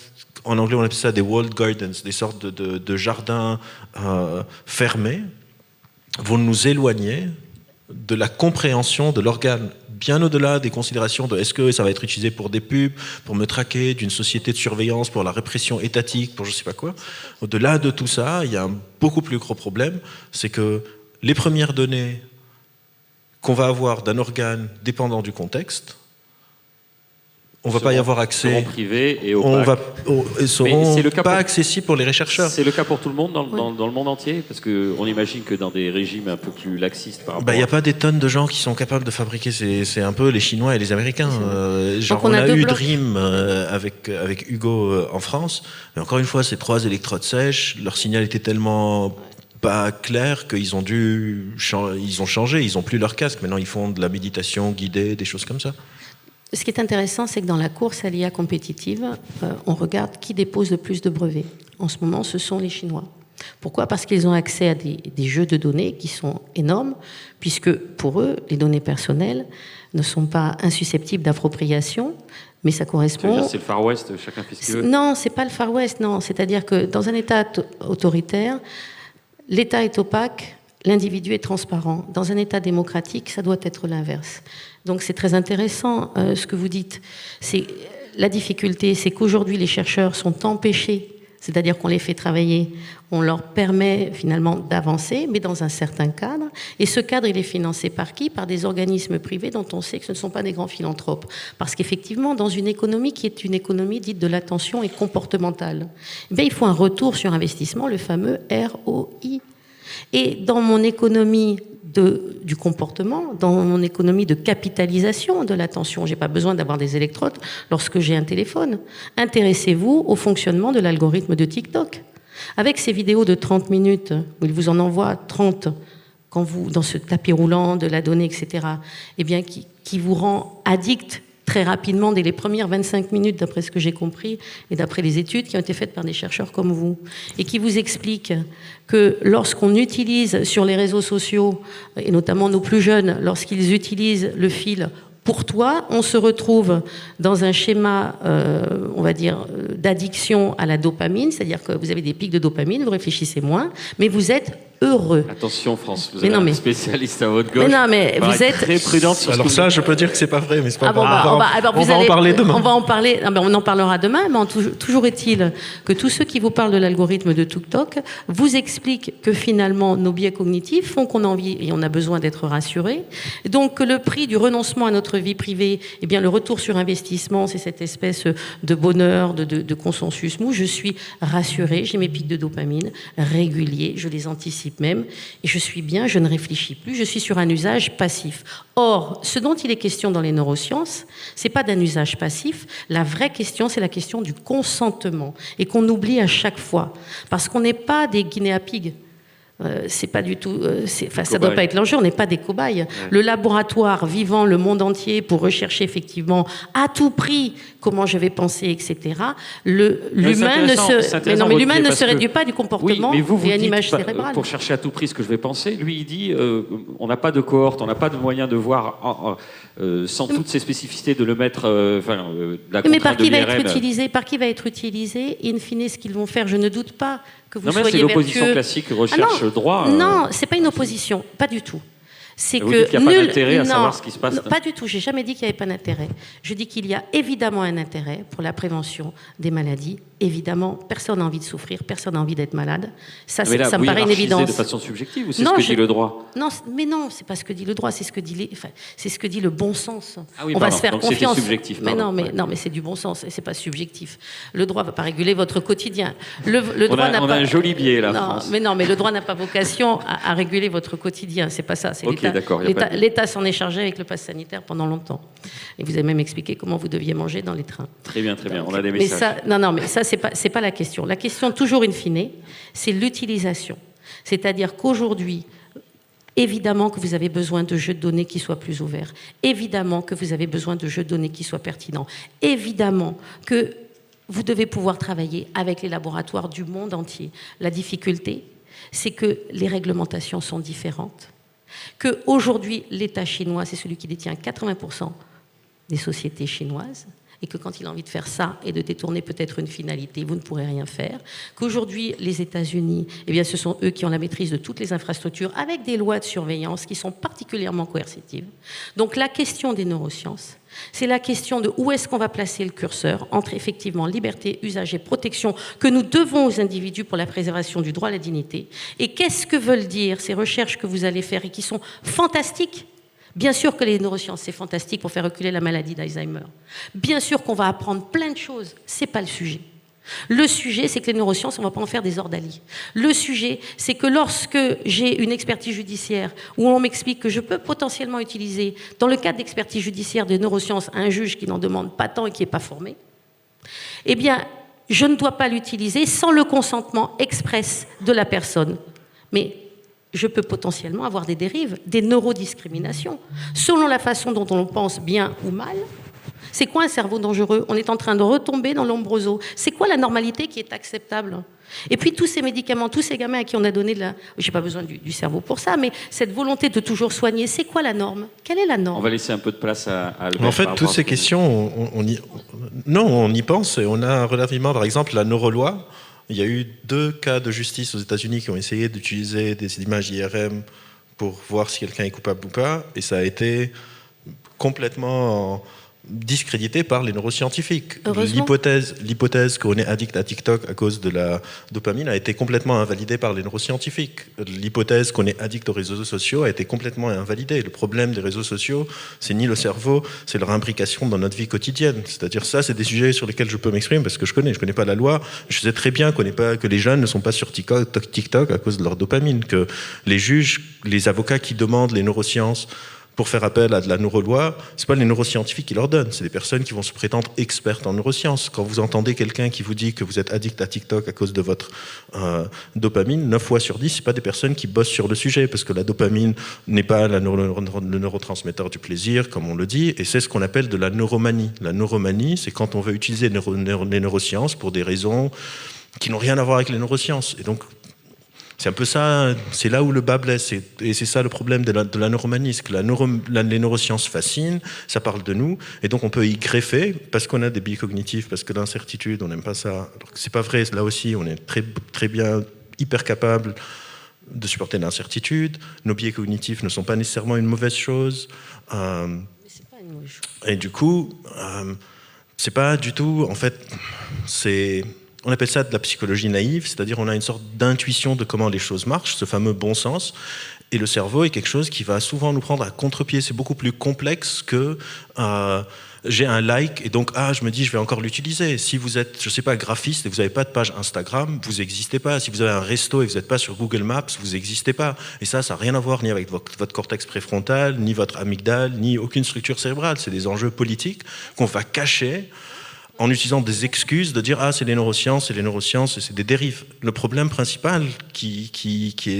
en anglais on appelle ça des walled gardens, des sortes de jardins fermés, vont nous éloigner de la compréhension de l'organe, bien au-delà des considérations de est-ce que ça va être utilisé pour des pubs, pour me traquer, d'une société de surveillance, pour la répression étatique, pour je sais pas quoi. Au-delà de tout ça, il y a un beaucoup plus gros problème, c'est que les premières données qu'on va avoir d'un organe dépendant du contexte, on ne va pas y avoir accès. Seront privés et opaques. Seront pas pour, accessibles pour les chercheurs. C'est le cas pour tout le monde dans le monde entier, parce qu'on imagine que dans des régimes un peu plus laxistes par rapport. Il n'y a pas des tonnes de gens qui sont capables de fabriquer. C'est un peu les Chinois et les Américains. Genre on a eu Dream avec Hugo en France, mais encore une fois, ces 3 électrodes sèches, leur signal était tellement pas clair qu'ils ont changé. Ils n'ont plus leur casque. Maintenant, ils font de la méditation guidée, des choses comme ça. Ce qui est intéressant, c'est que dans la course à l'IA compétitive, on regarde qui dépose le plus de brevets. En ce moment, ce sont les Chinois. Pourquoi ? Parce qu'ils ont accès à des jeux de données qui sont énormes, puisque pour eux, les données personnelles ne sont pas insusceptibles d'appropriation, mais ça correspond... C'est le Far West, chacun fait ce qu'il veut. Non, c'est pas le Far West, non. C'est-à-dire que dans un État autoritaire, l'État est opaque, l'individu est transparent. Dans un État démocratique, ça doit être l'inverse. Donc c'est très intéressant ce que vous dites. La difficulté, c'est qu'aujourd'hui les chercheurs sont empêchés, c'est-à-dire qu'on les fait travailler, on leur permet finalement d'avancer, mais dans un certain cadre. Et ce cadre, il est financé par qui ? Par des organismes privés dont on sait que ce ne sont pas des grands philanthropes. Parce qu'effectivement, dans une économie qui est une économie dite de l'attention et comportementale, il faut un retour sur investissement, le fameux ROI. Et dans mon économie du comportement, dans mon économie de capitalisation de l'attention, je n'ai pas besoin d'avoir des électrodes lorsque j'ai un téléphone. Intéressez-vous au fonctionnement de l'algorithme de TikTok. Avec ces vidéos de 30 minutes, où il vous en envoie 30, quand vous, dans ce tapis roulant de la donnée, etc., eh bien, qui vous rend addict très rapidement, dès les premières 25 minutes, d'après ce que j'ai compris, et d'après les études qui ont été faites par des chercheurs comme vous, et qui vous expliquent que lorsqu'on utilise sur les réseaux sociaux, et notamment nos plus jeunes, lorsqu'ils utilisent le fil pour toi, on se retrouve dans un schéma, on va dire, d'addiction à la dopamine, c'est-à-dire que vous avez des pics de dopamine, vous réfléchissez moins, mais vous êtes heureux. Attention France, vous avez un spécialiste à votre gauche. Mais non, mais vous êtes très prudente sur alors ça, je peux dire que c'est pas vrai, mais c'est pas bon, on va en parler demain. On va en parler. On en parlera demain, mais toujours est-il que tous ceux qui vous parlent de l'algorithme de TikTok vous expliquent que finalement nos biais cognitifs font qu'on a envie et on a besoin d'être rassuré. Donc que le prix du renoncement à notre vie privée, eh bien le retour sur investissement, c'est cette espèce de bonheur, de consensus mou. Je suis rassurée, j'ai mes pics de dopamine réguliers, je les anticipe même, et je suis bien, je ne réfléchis plus, je suis sur un usage passif. Or, ce dont il est question dans les neurosciences, c'est pas d'un usage passif, la vraie question, c'est la question du consentement, et qu'on oublie à chaque fois, parce qu'on n'est pas des guinea-pigs. C'est pas du tout, ça doit pas être l'enjeu, on n'est pas des cobayes. Ouais. Le laboratoire vivant le monde entier pour rechercher effectivement à tout prix comment je vais penser, etc. L'humain ne se réduit pas du comportement et à une image cérébrale. Pour chercher à tout prix ce que je vais penser, lui il dit on n'a pas de cohorte, on n'a pas de moyen de voir sans toutes ces spécificités de le mettre la mais par qui va être utilisé, in fine ce qu'ils vont faire, je ne doute pas que vous soyez vertueux. C'est l'opposition classique recherche droit. Non, c'est pas une opposition, pas du tout. C'est vous dites qu'il n'y a pas d'intérêt à savoir ce qui se passe. Non, pas du tout. J'ai jamais dit qu'il n'y avait pas d'intérêt. Je dis qu'il y a évidemment un intérêt pour la prévention des maladies. Évidemment, personne n'a envie de souffrir, personne n'a envie d'être malade. Ça me paraît une évidence. De façon subjective ou c'est ce que dit le droit ? Non, mais non, c'est pas ce que dit le droit, c'est ce que dit le bon sens. Ah oui, on va se faire donc confiance. Subjectif, mais mais c'est du bon sens et c'est pas subjectif. Le droit va pas réguler votre quotidien. Le droit on a un joli biais là. France. Mais le droit n'a pas vocation à réguler votre quotidien. C'est pas ça. C'est L'État s'en est chargé avec le pass sanitaire pendant longtemps. Et vous avez même expliqué comment vous deviez manger dans les trains. Très bien. On a des messages. Mais ça, c'est pas la question. La question, toujours in fine, c'est l'utilisation. C'est-à-dire qu'aujourd'hui, évidemment que vous avez besoin de jeux de données qui soient plus ouverts. Évidemment que vous avez besoin de jeux de données qui soient pertinents. Évidemment que vous devez pouvoir travailler avec les laboratoires du monde entier. La difficulté, c'est que les réglementations sont différentes. qu'aujourd'hui, l'État chinois, c'est celui qui détient 80% des sociétés chinoises, et que quand il a envie de faire ça et de détourner peut-être une finalité, vous ne pourrez rien faire. Qu'aujourd'hui, les États-Unis, eh bien, ce sont eux qui ont la maîtrise de toutes les infrastructures avec des lois de surveillance qui sont particulièrement coercitives. Donc la question des neurosciences, c'est la question de où est-ce qu'on va placer le curseur entre effectivement liberté, usage et protection que nous devons aux individus pour la préservation du droit à la dignité. Et qu'est-ce que veulent dire ces recherches que vous allez faire et qui sont fantastiques? Bien sûr que les neurosciences, c'est fantastique pour faire reculer la maladie d'Alzheimer. Bien sûr qu'on va apprendre plein de choses. Ce n'est pas le sujet. Le sujet, c'est que les neurosciences, on ne va pas en faire des ordalis. Le sujet, c'est que lorsque j'ai une expertise judiciaire où on m'explique que je peux potentiellement utiliser, dans le cadre d'expertise judiciaire de neurosciences, un juge qui n'en demande pas tant et qui n'est pas formé, eh bien, je ne dois pas l'utiliser sans le consentement express de la personne. Mais je peux potentiellement avoir des dérives, des neurodiscriminations. Selon la façon dont on pense bien ou mal, c'est quoi un cerveau dangereux? On est en train de retomber dans l'ombroso. C'est quoi la normalité qui est acceptable? Et puis tous ces médicaments, tous ces gamins à qui on a donné de la... Je n'ai pas besoin du cerveau pour ça, mais cette volonté de toujours soigner, c'est quoi la norme? Quelle est la norme? On va laisser un peu de place à Albert. En fait, toutes ces questions, on y pense. Et on a relativement, par exemple, la neuroloi. Il y a eu 2 cas de justice aux États-Unis qui ont essayé d'utiliser des images IRM pour voir si quelqu'un est coupable ou pas, et ça a été complètement discrédité par les neuroscientifiques. L'hypothèse qu'on est addict à TikTok à cause de la dopamine a été complètement invalidée par les neuroscientifiques. L'hypothèse qu'on est addict aux réseaux sociaux a été complètement invalidée. Le problème des réseaux sociaux, c'est ni le cerveau, c'est leur imbrication dans notre vie quotidienne. C'est-à-dire ça, c'est des sujets sur lesquels je peux m'exprimer parce que je connais pas la loi. Je sais très bien que les jeunes ne sont pas sur TikTok à cause de leur dopamine, que les juges, les avocats qui demandent les neurosciences pour faire appel à de la neuroloi, c'est pas les neuroscientifiques qui leur donnent, c'est des personnes qui vont se prétendre expertes en neurosciences. Quand vous entendez quelqu'un qui vous dit que vous êtes addict à TikTok à cause de votre dopamine, 9 fois sur 10, c'est pas des personnes qui bossent sur le sujet, parce que la dopamine n'est pas le neurotransmetteur du plaisir, comme on le dit, et c'est ce qu'on appelle de la neuromanie. La neuromanie, c'est quand on veut utiliser les neurosciences pour des raisons qui n'ont rien à voir avec les neurosciences. Et donc, c'est un peu ça, c'est là où le bas blesse, et c'est ça le problème de la neuromanie, c'est que les neurosciences fascinent, ça parle de nous, et donc on peut y greffer, parce qu'on a des biais cognitifs, parce que l'incertitude, on n'aime pas ça, alors que c'est pas vrai, là aussi, on est très, très bien, hyper capable de supporter l'incertitude, nos biais cognitifs ne sont pas nécessairement une mauvaise chose, et du coup, c'est pas du tout, en fait, on appelle ça de la psychologie naïve, c'est-à-dire on a une sorte d'intuition de comment les choses marchent, ce fameux bon sens, et le cerveau est quelque chose qui va souvent nous prendre à contre-pied. C'est beaucoup plus complexe que j'ai un like et donc je me dis je vais encore l'utiliser. Si vous êtes, je sais pas, graphiste et vous n'avez pas de page Instagram, vous n'existez pas. Si vous avez un resto et vous n'êtes pas sur Google Maps, vous n'existez pas. Et ça n'a rien à voir ni avec votre cortex préfrontal, ni votre amygdale, ni aucune structure cérébrale. C'est des enjeux politiques qu'on va cacher en utilisant des excuses de dire « c'est les neurosciences, et c'est des dérives ». Le problème principal qui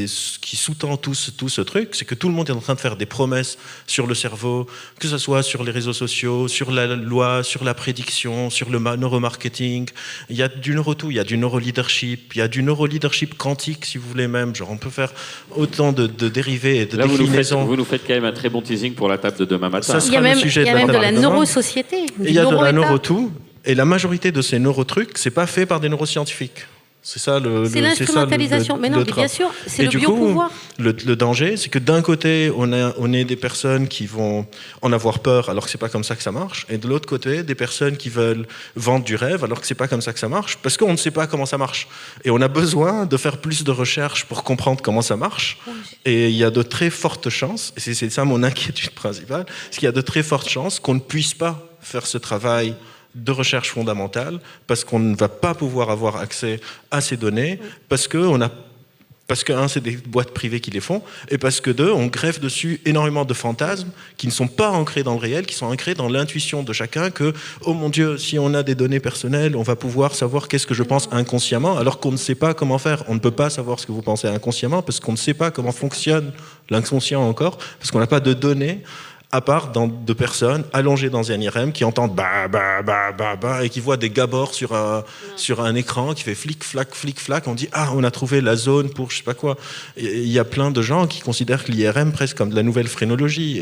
sous-tend tout ce truc, c'est que tout le monde est en train de faire des promesses sur le cerveau, que ce soit sur les réseaux sociaux, sur la loi, sur la prédiction, sur le neuromarketing. Il y a du neurotout, il y a du neuroleadership, il y a du neuroleadership quantique, si vous voulez même. Genre, on peut faire autant de dérivés et de déclinaisons. Vous nous faites quand même un très bon teasing pour la table de demain matin. Ça sera le sujet de la neurosociété. Il y a de la neurotout. Et la majorité de ces neurotrucs, c'est pas fait par des neuroscientifiques. C'est ça c'est l'instrumentalisation. Mais non, mais bien sûr, c'est le biopouvoir. Le danger, c'est que d'un côté, on est des personnes qui vont en avoir peur alors que c'est pas comme ça que ça marche, et de l'autre côté, des personnes qui veulent vendre du rêve alors que c'est pas comme ça que ça marche, parce qu'on ne sait pas comment ça marche. Et on a besoin de faire plus de recherches pour comprendre comment ça marche. Et il y a de très fortes chances, et c'est ça mon inquiétude principale, c'est qu'il y a de très fortes chances qu'on ne puisse pas faire ce travail de recherche fondamentale, parce qu'on ne va pas pouvoir avoir accès à ces données, parce que c'est des boîtes privées qui les font, et parce que on greffe dessus énormément de fantasmes qui ne sont pas ancrés dans le réel, qui sont ancrés dans l'intuition de chacun que, oh mon Dieu, si on a des données personnelles, on va pouvoir savoir qu'est-ce que je pense inconsciemment, alors qu'on ne sait pas comment faire. On ne peut pas savoir ce que vous pensez inconsciemment, parce qu'on ne sait pas comment fonctionne l'inconscient encore, parce qu'on n'a pas de données à part de personnes allongées dans un IRM qui entendent bah, bah, bah, bah, bah, et qui voient des gabors sur un écran qui fait flic, flac. On dit, on a trouvé la zone pour je sais pas quoi. Il y a plein de gens qui considèrent l'IRM presque comme de la nouvelle phrénologie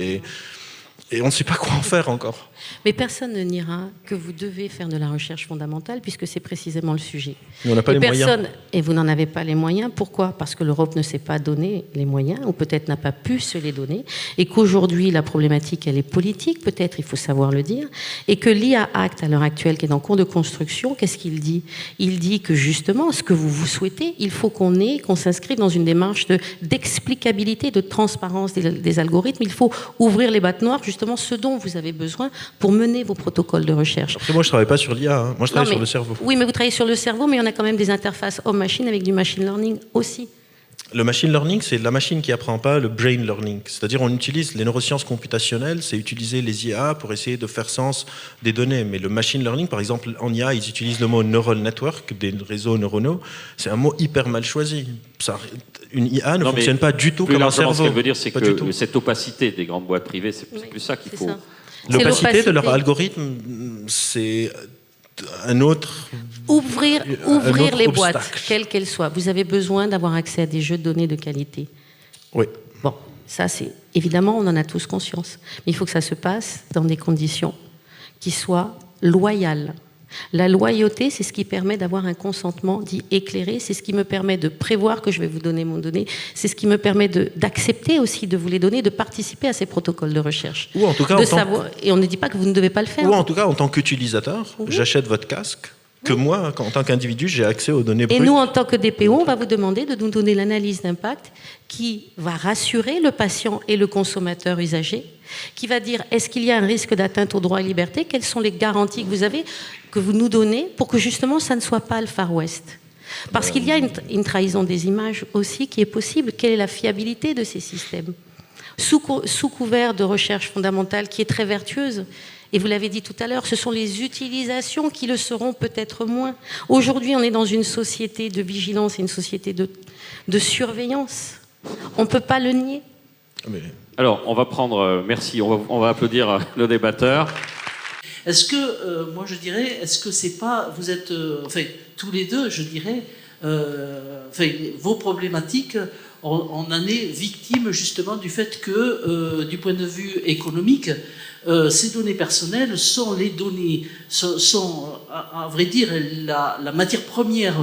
et on ne sait pas quoi en faire encore. Mais personne ne niera que vous devez faire de la recherche fondamentale puisque c'est précisément le sujet. Mais on n'a pas les moyens. Et vous n'en avez pas les moyens. Pourquoi ? Parce que l'Europe ne s'est pas donné les moyens, ou peut-être n'a pas pu se les donner, et qu'aujourd'hui la problématique elle est politique, peut-être il faut savoir le dire, et que l'IA Act à l'heure actuelle qui est en cours de construction, qu'est-ce qu'il dit ? Il dit que justement ce que vous souhaitez, il faut qu'on s'inscrive dans une démarche d'explicabilité, de transparence des algorithmes. Il faut ouvrir les boîtes noires, justement ce dont vous avez besoin pour mener vos protocoles de recherche. Après, moi, je ne travaille pas sur l'IA, moi, je travaille sur le cerveau. Oui, mais vous travaillez sur le cerveau, mais on a quand même des interfaces homme-machine avec du machine learning aussi. Le machine learning, c'est la machine qui apprend pas le brain learning. C'est-à-dire, on utilise les neurosciences computationnelles, c'est utiliser les IA pour essayer de faire sens des données. Mais le machine learning, par exemple, en IA, ils utilisent le mot neural network, des réseaux neuronaux. C'est un mot hyper mal choisi. Une IA ne fonctionne pas du tout comme un cerveau. Ce qu'elle veut dire, c'est que cette opacité des grandes boîtes privées, c'est plus ça qu'il faut. L'opacité de leur algorithme, c'est un autre... Ouvrir les boîtes, quelles qu'elles soient. Vous avez besoin d'avoir accès à des jeux de données de qualité. Oui. Bon, ça c'est... Évidemment, on en a tous conscience. Mais il faut que ça se passe dans des conditions qui soient loyales. La loyauté, c'est ce qui permet d'avoir un consentement dit éclairé, c'est ce qui me permet de prévoir que je vais vous donner mon données, c'est ce qui me permet d'accepter aussi de vous les donner, de participer à ces protocoles de recherche. Ou en tout cas, et on ne dit pas que vous ne devez pas le faire. Ou en tout cas, en tant qu'utilisateur, j'achète votre casque, que moi, en tant qu'individu, j'ai accès aux données brutes. Et nous, en tant que DPO, on va vous demander de nous donner l'analyse d'impact qui va rassurer le patient et le consommateur usager, qui va dire est-ce qu'il y a un risque d'atteinte aux droits et libertés, quelles sont les garanties que vous avez, que vous nous donnez, pour que justement ça ne soit pas le Far West. Parce qu'il y a une trahison des images aussi qui est possible. Quelle est la fiabilité de ces systèmes ? Sous couvert de recherche fondamentale qui est très vertueuse, et vous l'avez dit tout à l'heure, ce sont les utilisations qui le seront peut-être moins. Aujourd'hui, on est dans une société de vigilance et une société de surveillance. On ne peut pas le nier. Mais... Alors, on va prendre... merci, on va applaudir le débatteur. Est-ce que, moi je dirais, est-ce que c'est pas... Vous êtes, enfin, tous les deux, je dirais, enfin, vos problématiques, on en est victime justement du fait que, du point de vue économique, ces données personnelles sont les données, sont à vrai dire, la matière première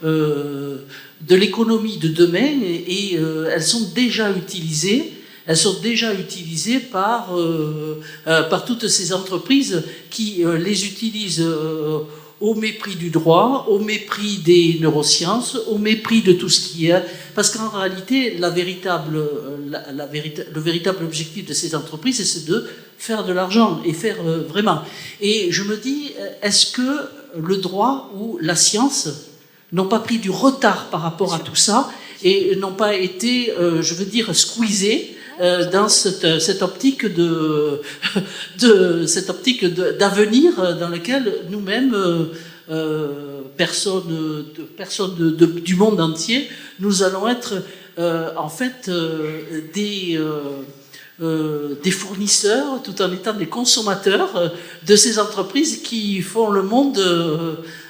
de l'économie de demain et elles sont déjà utilisées. Elles sont déjà utilisées par toutes ces entreprises qui les utilisent au mépris du droit, au mépris des neurosciences, au mépris de tout ce qui est... Parce qu'en réalité, le véritable objectif de ces entreprises, c'est de faire de l'argent et faire vraiment. Et je me dis, est-ce que le droit ou la science n'ont pas pris du retard par rapport à tout ça et n'ont pas été, je veux dire, squeezés dans cette optique d'avenir dans lequel nous-mêmes, personnes du monde entier, nous allons être en fait des fournisseurs tout en étant des consommateurs de ces entreprises qui font le monde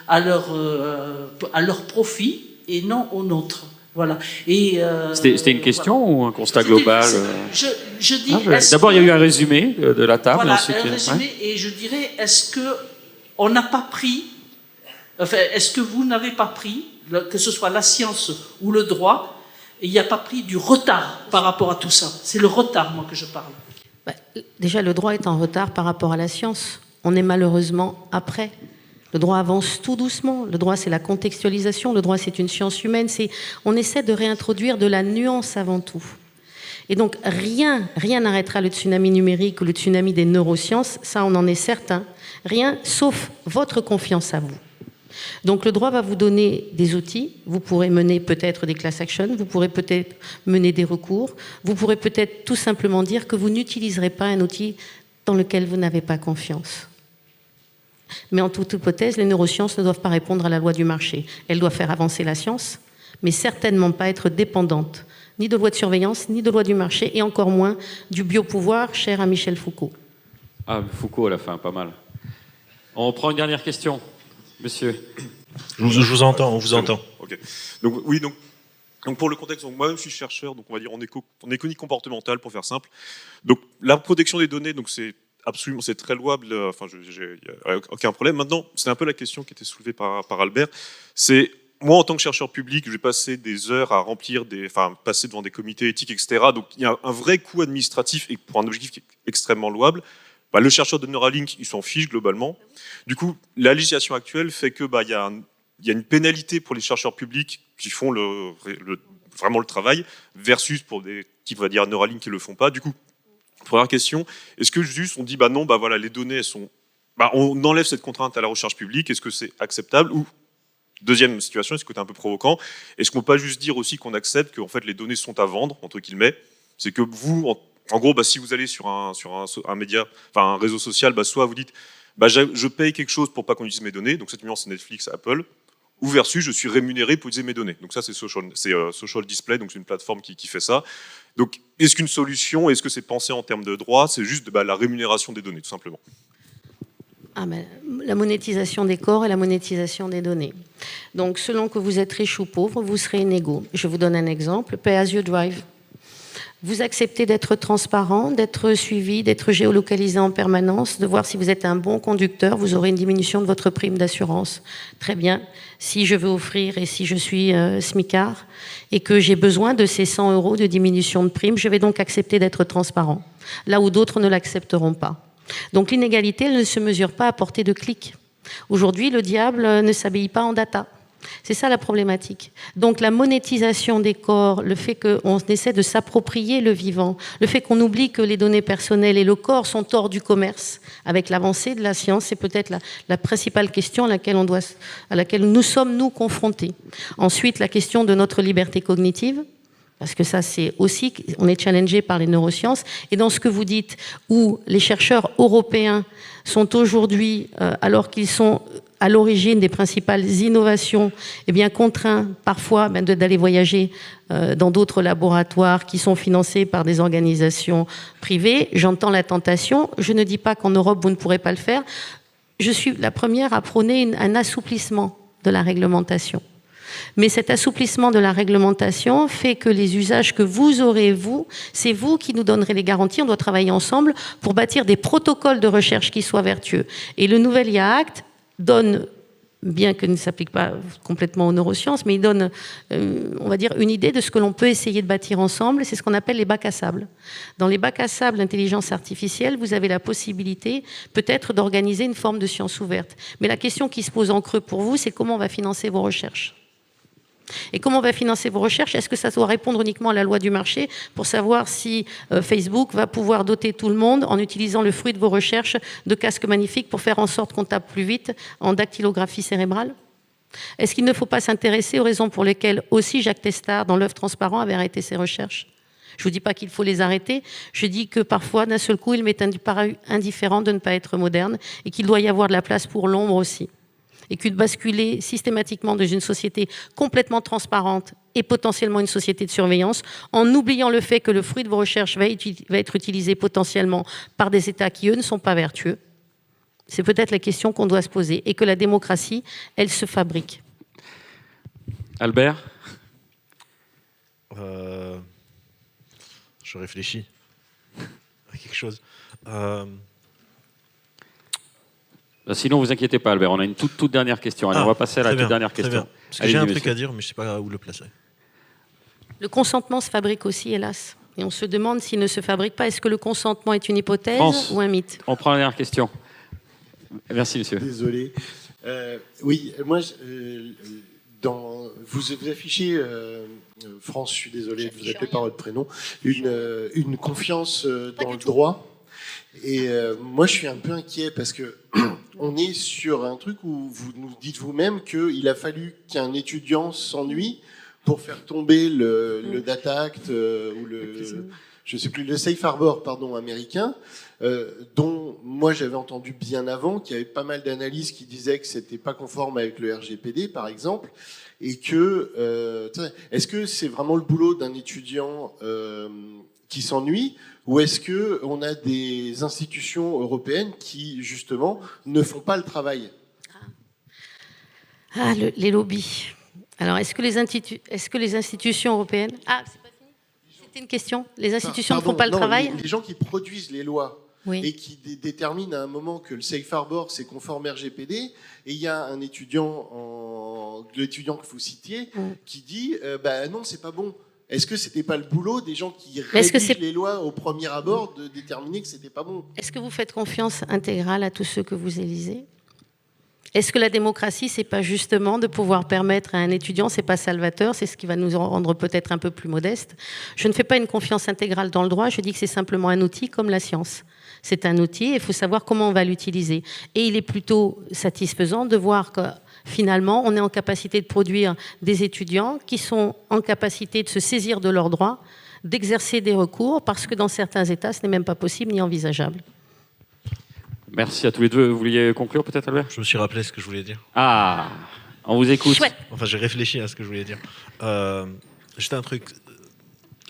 à leur profit et non au nôtre. Voilà. C'était une question ou un constat global? Je dis. D'abord, il y a eu un résumé de la table. Voilà, ensuite, un résumé, et je dirais, est-ce que on n'a pas pris, enfin, est-ce que vous n'avez pas pris, que ce soit la science ou le droit, il n'y a pas pris du retard par rapport à tout ça? C'est le retard, moi, que je parle. Déjà, le droit est en retard par rapport à la science. On est malheureusement après. Le droit avance tout doucement. Le droit, c'est la contextualisation. Le droit, c'est une science humaine. On essaie de réintroduire de la nuance avant tout. Et donc, rien n'arrêtera le tsunami numérique ou le tsunami des neurosciences. Ça, on en est certain. Rien, sauf votre confiance à vous. Donc, le droit va vous donner des outils. Vous pourrez mener peut-être des class actions. Vous pourrez peut-être mener des recours. Vous pourrez peut-être tout simplement dire que vous n'utiliserez pas un outil dans lequel vous n'avez pas confiance. Mais en toute hypothèse, les neurosciences ne doivent pas répondre à la loi du marché. Elles doivent faire avancer la science, mais certainement pas être dépendantes ni de loi de surveillance, ni de loi du marché, et encore moins du biopouvoir, cher à Michel Foucault. Ah, Foucault à la fin, pas mal. On prend une dernière question, monsieur. Je vous entends, on vous entend. Ok. Donc oui, donc pour le contexte, donc moi-même je suis chercheur, donc on va dire en économie comportementale pour faire simple. Donc la protection des données, donc c'est absolument, c'est très louable. Enfin, il n'y a aucun problème. Maintenant, c'est un peu la question qui était soulevée par Albert. C'est moi en tant que chercheur public, je vais passer des heures à remplir passer devant des comités éthiques, etc. Donc il y a un vrai coût administratif et pour un objectif qui est extrêmement louable. Bah, le chercheur de Neuralink, il s'en fiche globalement. Du coup, la législation actuelle fait que il y a une pénalité pour les chercheurs publics qui font vraiment le travail, versus pour des types, on va dire, Neuralink qui ne le font pas. Du coup, première question, est-ce que juste on dit, non, voilà, les données, elles sont... on enlève cette contrainte à la recherche publique, est-ce que c'est acceptable? Ou, deuxième situation, est-ce que c'est un peu provoquant, est-ce qu'on peut pas juste dire aussi qu'on accepte que en fait, les données sont à vendre, entre guillemets, c'est que vous, en gros, si vous allez sur un média, un réseau social, soit vous dites, je paye quelque chose pour pas qu'on utilise mes données, donc cette nuance c'est Netflix, Apple, ou versus je suis rémunéré pour utiliser mes données. Donc ça c'est Social Display, donc c'est une plateforme qui fait ça. Donc est-ce qu'une solution, est-ce que c'est pensé en termes de droit, c'est juste la rémunération des données tout simplement? La monétisation des corps et la monétisation des données. Donc selon que vous êtes riche ou pauvre, vous serez inégaux. Je vous donne un exemple, Pay as you drive. Vous acceptez d'être transparent, d'être suivi, d'être géolocalisé en permanence, de voir si vous êtes un bon conducteur, vous aurez une diminution de votre prime d'assurance. Très bien. Si je veux offrir et si je suis smicard et que j'ai besoin de ces 100 € de diminution de prime, je vais donc accepter d'être transparent, là où d'autres ne l'accepteront pas. Donc l'inégalité, elle ne se mesure pas à portée de clic. Aujourd'hui, le diable ne s'habille pas en data. C'est ça la problématique. Donc la monétisation des corps, le fait qu'on essaie de s'approprier le vivant, le fait qu'on oublie que les données personnelles et le corps sont hors du commerce, avec l'avancée de la science, c'est peut-être la principale question à laquelle nous sommes, nous, confrontés. Ensuite, la question de notre liberté cognitive, parce que ça, c'est aussi, on est challengé par les neurosciences. Et dans ce que vous dites, où les chercheurs européens sont aujourd'hui, alors qu'ils sont à l'origine des principales innovations, contraints parfois d'aller voyager dans d'autres laboratoires qui sont financés par des organisations privées. J'entends la tentation. Je ne dis pas qu'en Europe, vous ne pourrez pas le faire. Je suis la première à prôner un assouplissement de la réglementation. Mais cet assouplissement de la réglementation fait que les usages que vous aurez, c'est vous qui nous donnerez les garanties. On doit travailler ensemble pour bâtir des protocoles de recherche qui soient vertueux. Et le nouvel IA Act donne, bien qu'il ne s'applique pas complètement aux neurosciences, mais il donne, on va dire, une idée de ce que l'on peut essayer de bâtir ensemble. C'est ce qu'on appelle les bacs à sable. Dans les bacs à sable d'intelligence artificielle, vous avez la possibilité peut-être d'organiser une forme de science ouverte. Mais la question qui se pose en creux pour vous, c'est comment on va financer vos recherches. Et comment on va financer vos recherches? Est-ce que ça doit répondre uniquement à la loi du marché pour savoir si Facebook va pouvoir doter tout le monde en utilisant le fruit de vos recherches de casques magnifiques pour faire en sorte qu'on tape plus vite en dactylographie cérébrale? Est-ce qu'il ne faut pas s'intéresser aux raisons pour lesquelles aussi Jacques Testard, dans l'œuvre Transparent, avait arrêté ses recherches? Je ne vous dis pas qu'il faut les arrêter, je dis que parfois, d'un seul coup, il m'est indifférent de ne pas être moderne et qu'il doit y avoir de la place pour l'ombre aussi. Et que de basculer systématiquement dans une société complètement transparente et potentiellement une société de surveillance, en oubliant le fait que le fruit de vos recherches va être utilisé potentiellement par des États qui, eux, ne sont pas vertueux. C'est peut-être la question qu'on doit se poser. Et que la démocratie, elle se fabrique. Albert ? Je réfléchis à quelque chose. Sinon, vous inquiétez pas, Albert. On a une toute dernière question. Allez, on va passer à la toute dernière question. Parce que j'ai un truc à dire, mais je ne sais pas où le placer. Le consentement se fabrique aussi, hélas. Et on se demande s'il ne se fabrique pas. Est-ce que le consentement est une hypothèse France, ou un mythe? On prend la dernière question. Merci, monsieur. Désolé. Oui, moi, vous affichez, France, je suis désolé de vous appeler par votre prénom, une confiance dans le droit. Et moi, je suis un peu inquiet parce que on est sur un truc où vous nous dites vous-même qu'il a fallu qu'un étudiant s'ennuie pour faire tomber le Data Act ou je sais plus, le Safe Harbor, pardon, américain. dont moi j'avais entendu bien avant qu'il y avait pas mal d'analyses qui disaient que c'était pas conforme avec le RGPD, par exemple, et que est-ce que c'est vraiment le boulot d'un étudiant qui s'ennuie, ou est-ce que on a des institutions européennes qui justement ne font pas le travail? Les lobbies. Alors, est-ce que les institutions européennes... Ah, c'est pas fini? C'était une question. Les institutions ne font pas le travail? Les gens qui produisent les lois, oui, et qui déterminent à un moment que le Safe Harbor, c'est conforme RGPD, et il y a un étudiant, l'étudiant que vous citiez, qui dit non, c'est pas bon. Est-ce que c'était pas le boulot des gens qui rédigent les lois au premier abord de déterminer que c'était pas bon? Est-ce que vous faites confiance intégrale à tous ceux que vous élisez? Est-ce que la démocratie, c'est pas justement de pouvoir permettre à un étudiant, c'est pas salvateur, c'est ce qui va nous rendre peut-être un peu plus modestes. Je ne fais pas une confiance intégrale dans le droit, je dis que c'est simplement un outil comme la science. C'est un outil et il faut savoir comment on va l'utiliser. Et il est plutôt satisfaisant de voir que finalement, on est en capacité de produire des étudiants qui sont en capacité de se saisir de leurs droits, d'exercer des recours, parce que dans certains États, ce n'est même pas possible ni envisageable. Merci à tous les deux. Vous vouliez conclure peut-être, Albert? Je me suis rappelé ce que je voulais dire. Ah, on vous écoute. Chouette. Enfin, j'ai réfléchi à ce que je voulais dire. Juste un truc,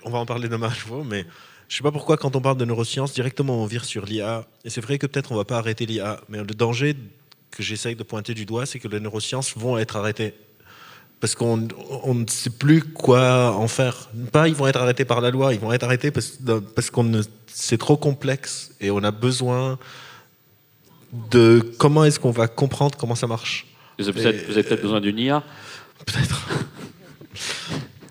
on va en parler demain, je vois, mais je sais pas pourquoi quand on parle de neurosciences, directement on vire sur l'IA. Et c'est vrai que peut-être on va pas arrêter l'IA, mais le danger que j'essaye de pointer du doigt, c'est que les neurosciences vont être arrêtées. Parce qu'on ne sait plus quoi en faire. Pas ils vont être arrêtés par la loi, ils vont être arrêtés parce qu'on c'est trop complexe et on a besoin de comment est-ce qu'on va comprendre comment ça marche. Vous avez peut-être besoin d'une IA? Peut-être.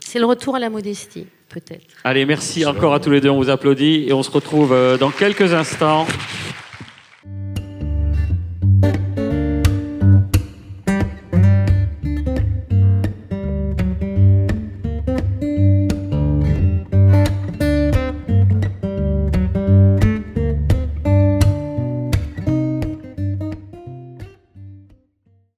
C'est le retour à la modestie, peut-être. Allez, merci encore à tous les deux, on vous applaudit et on se retrouve dans quelques instants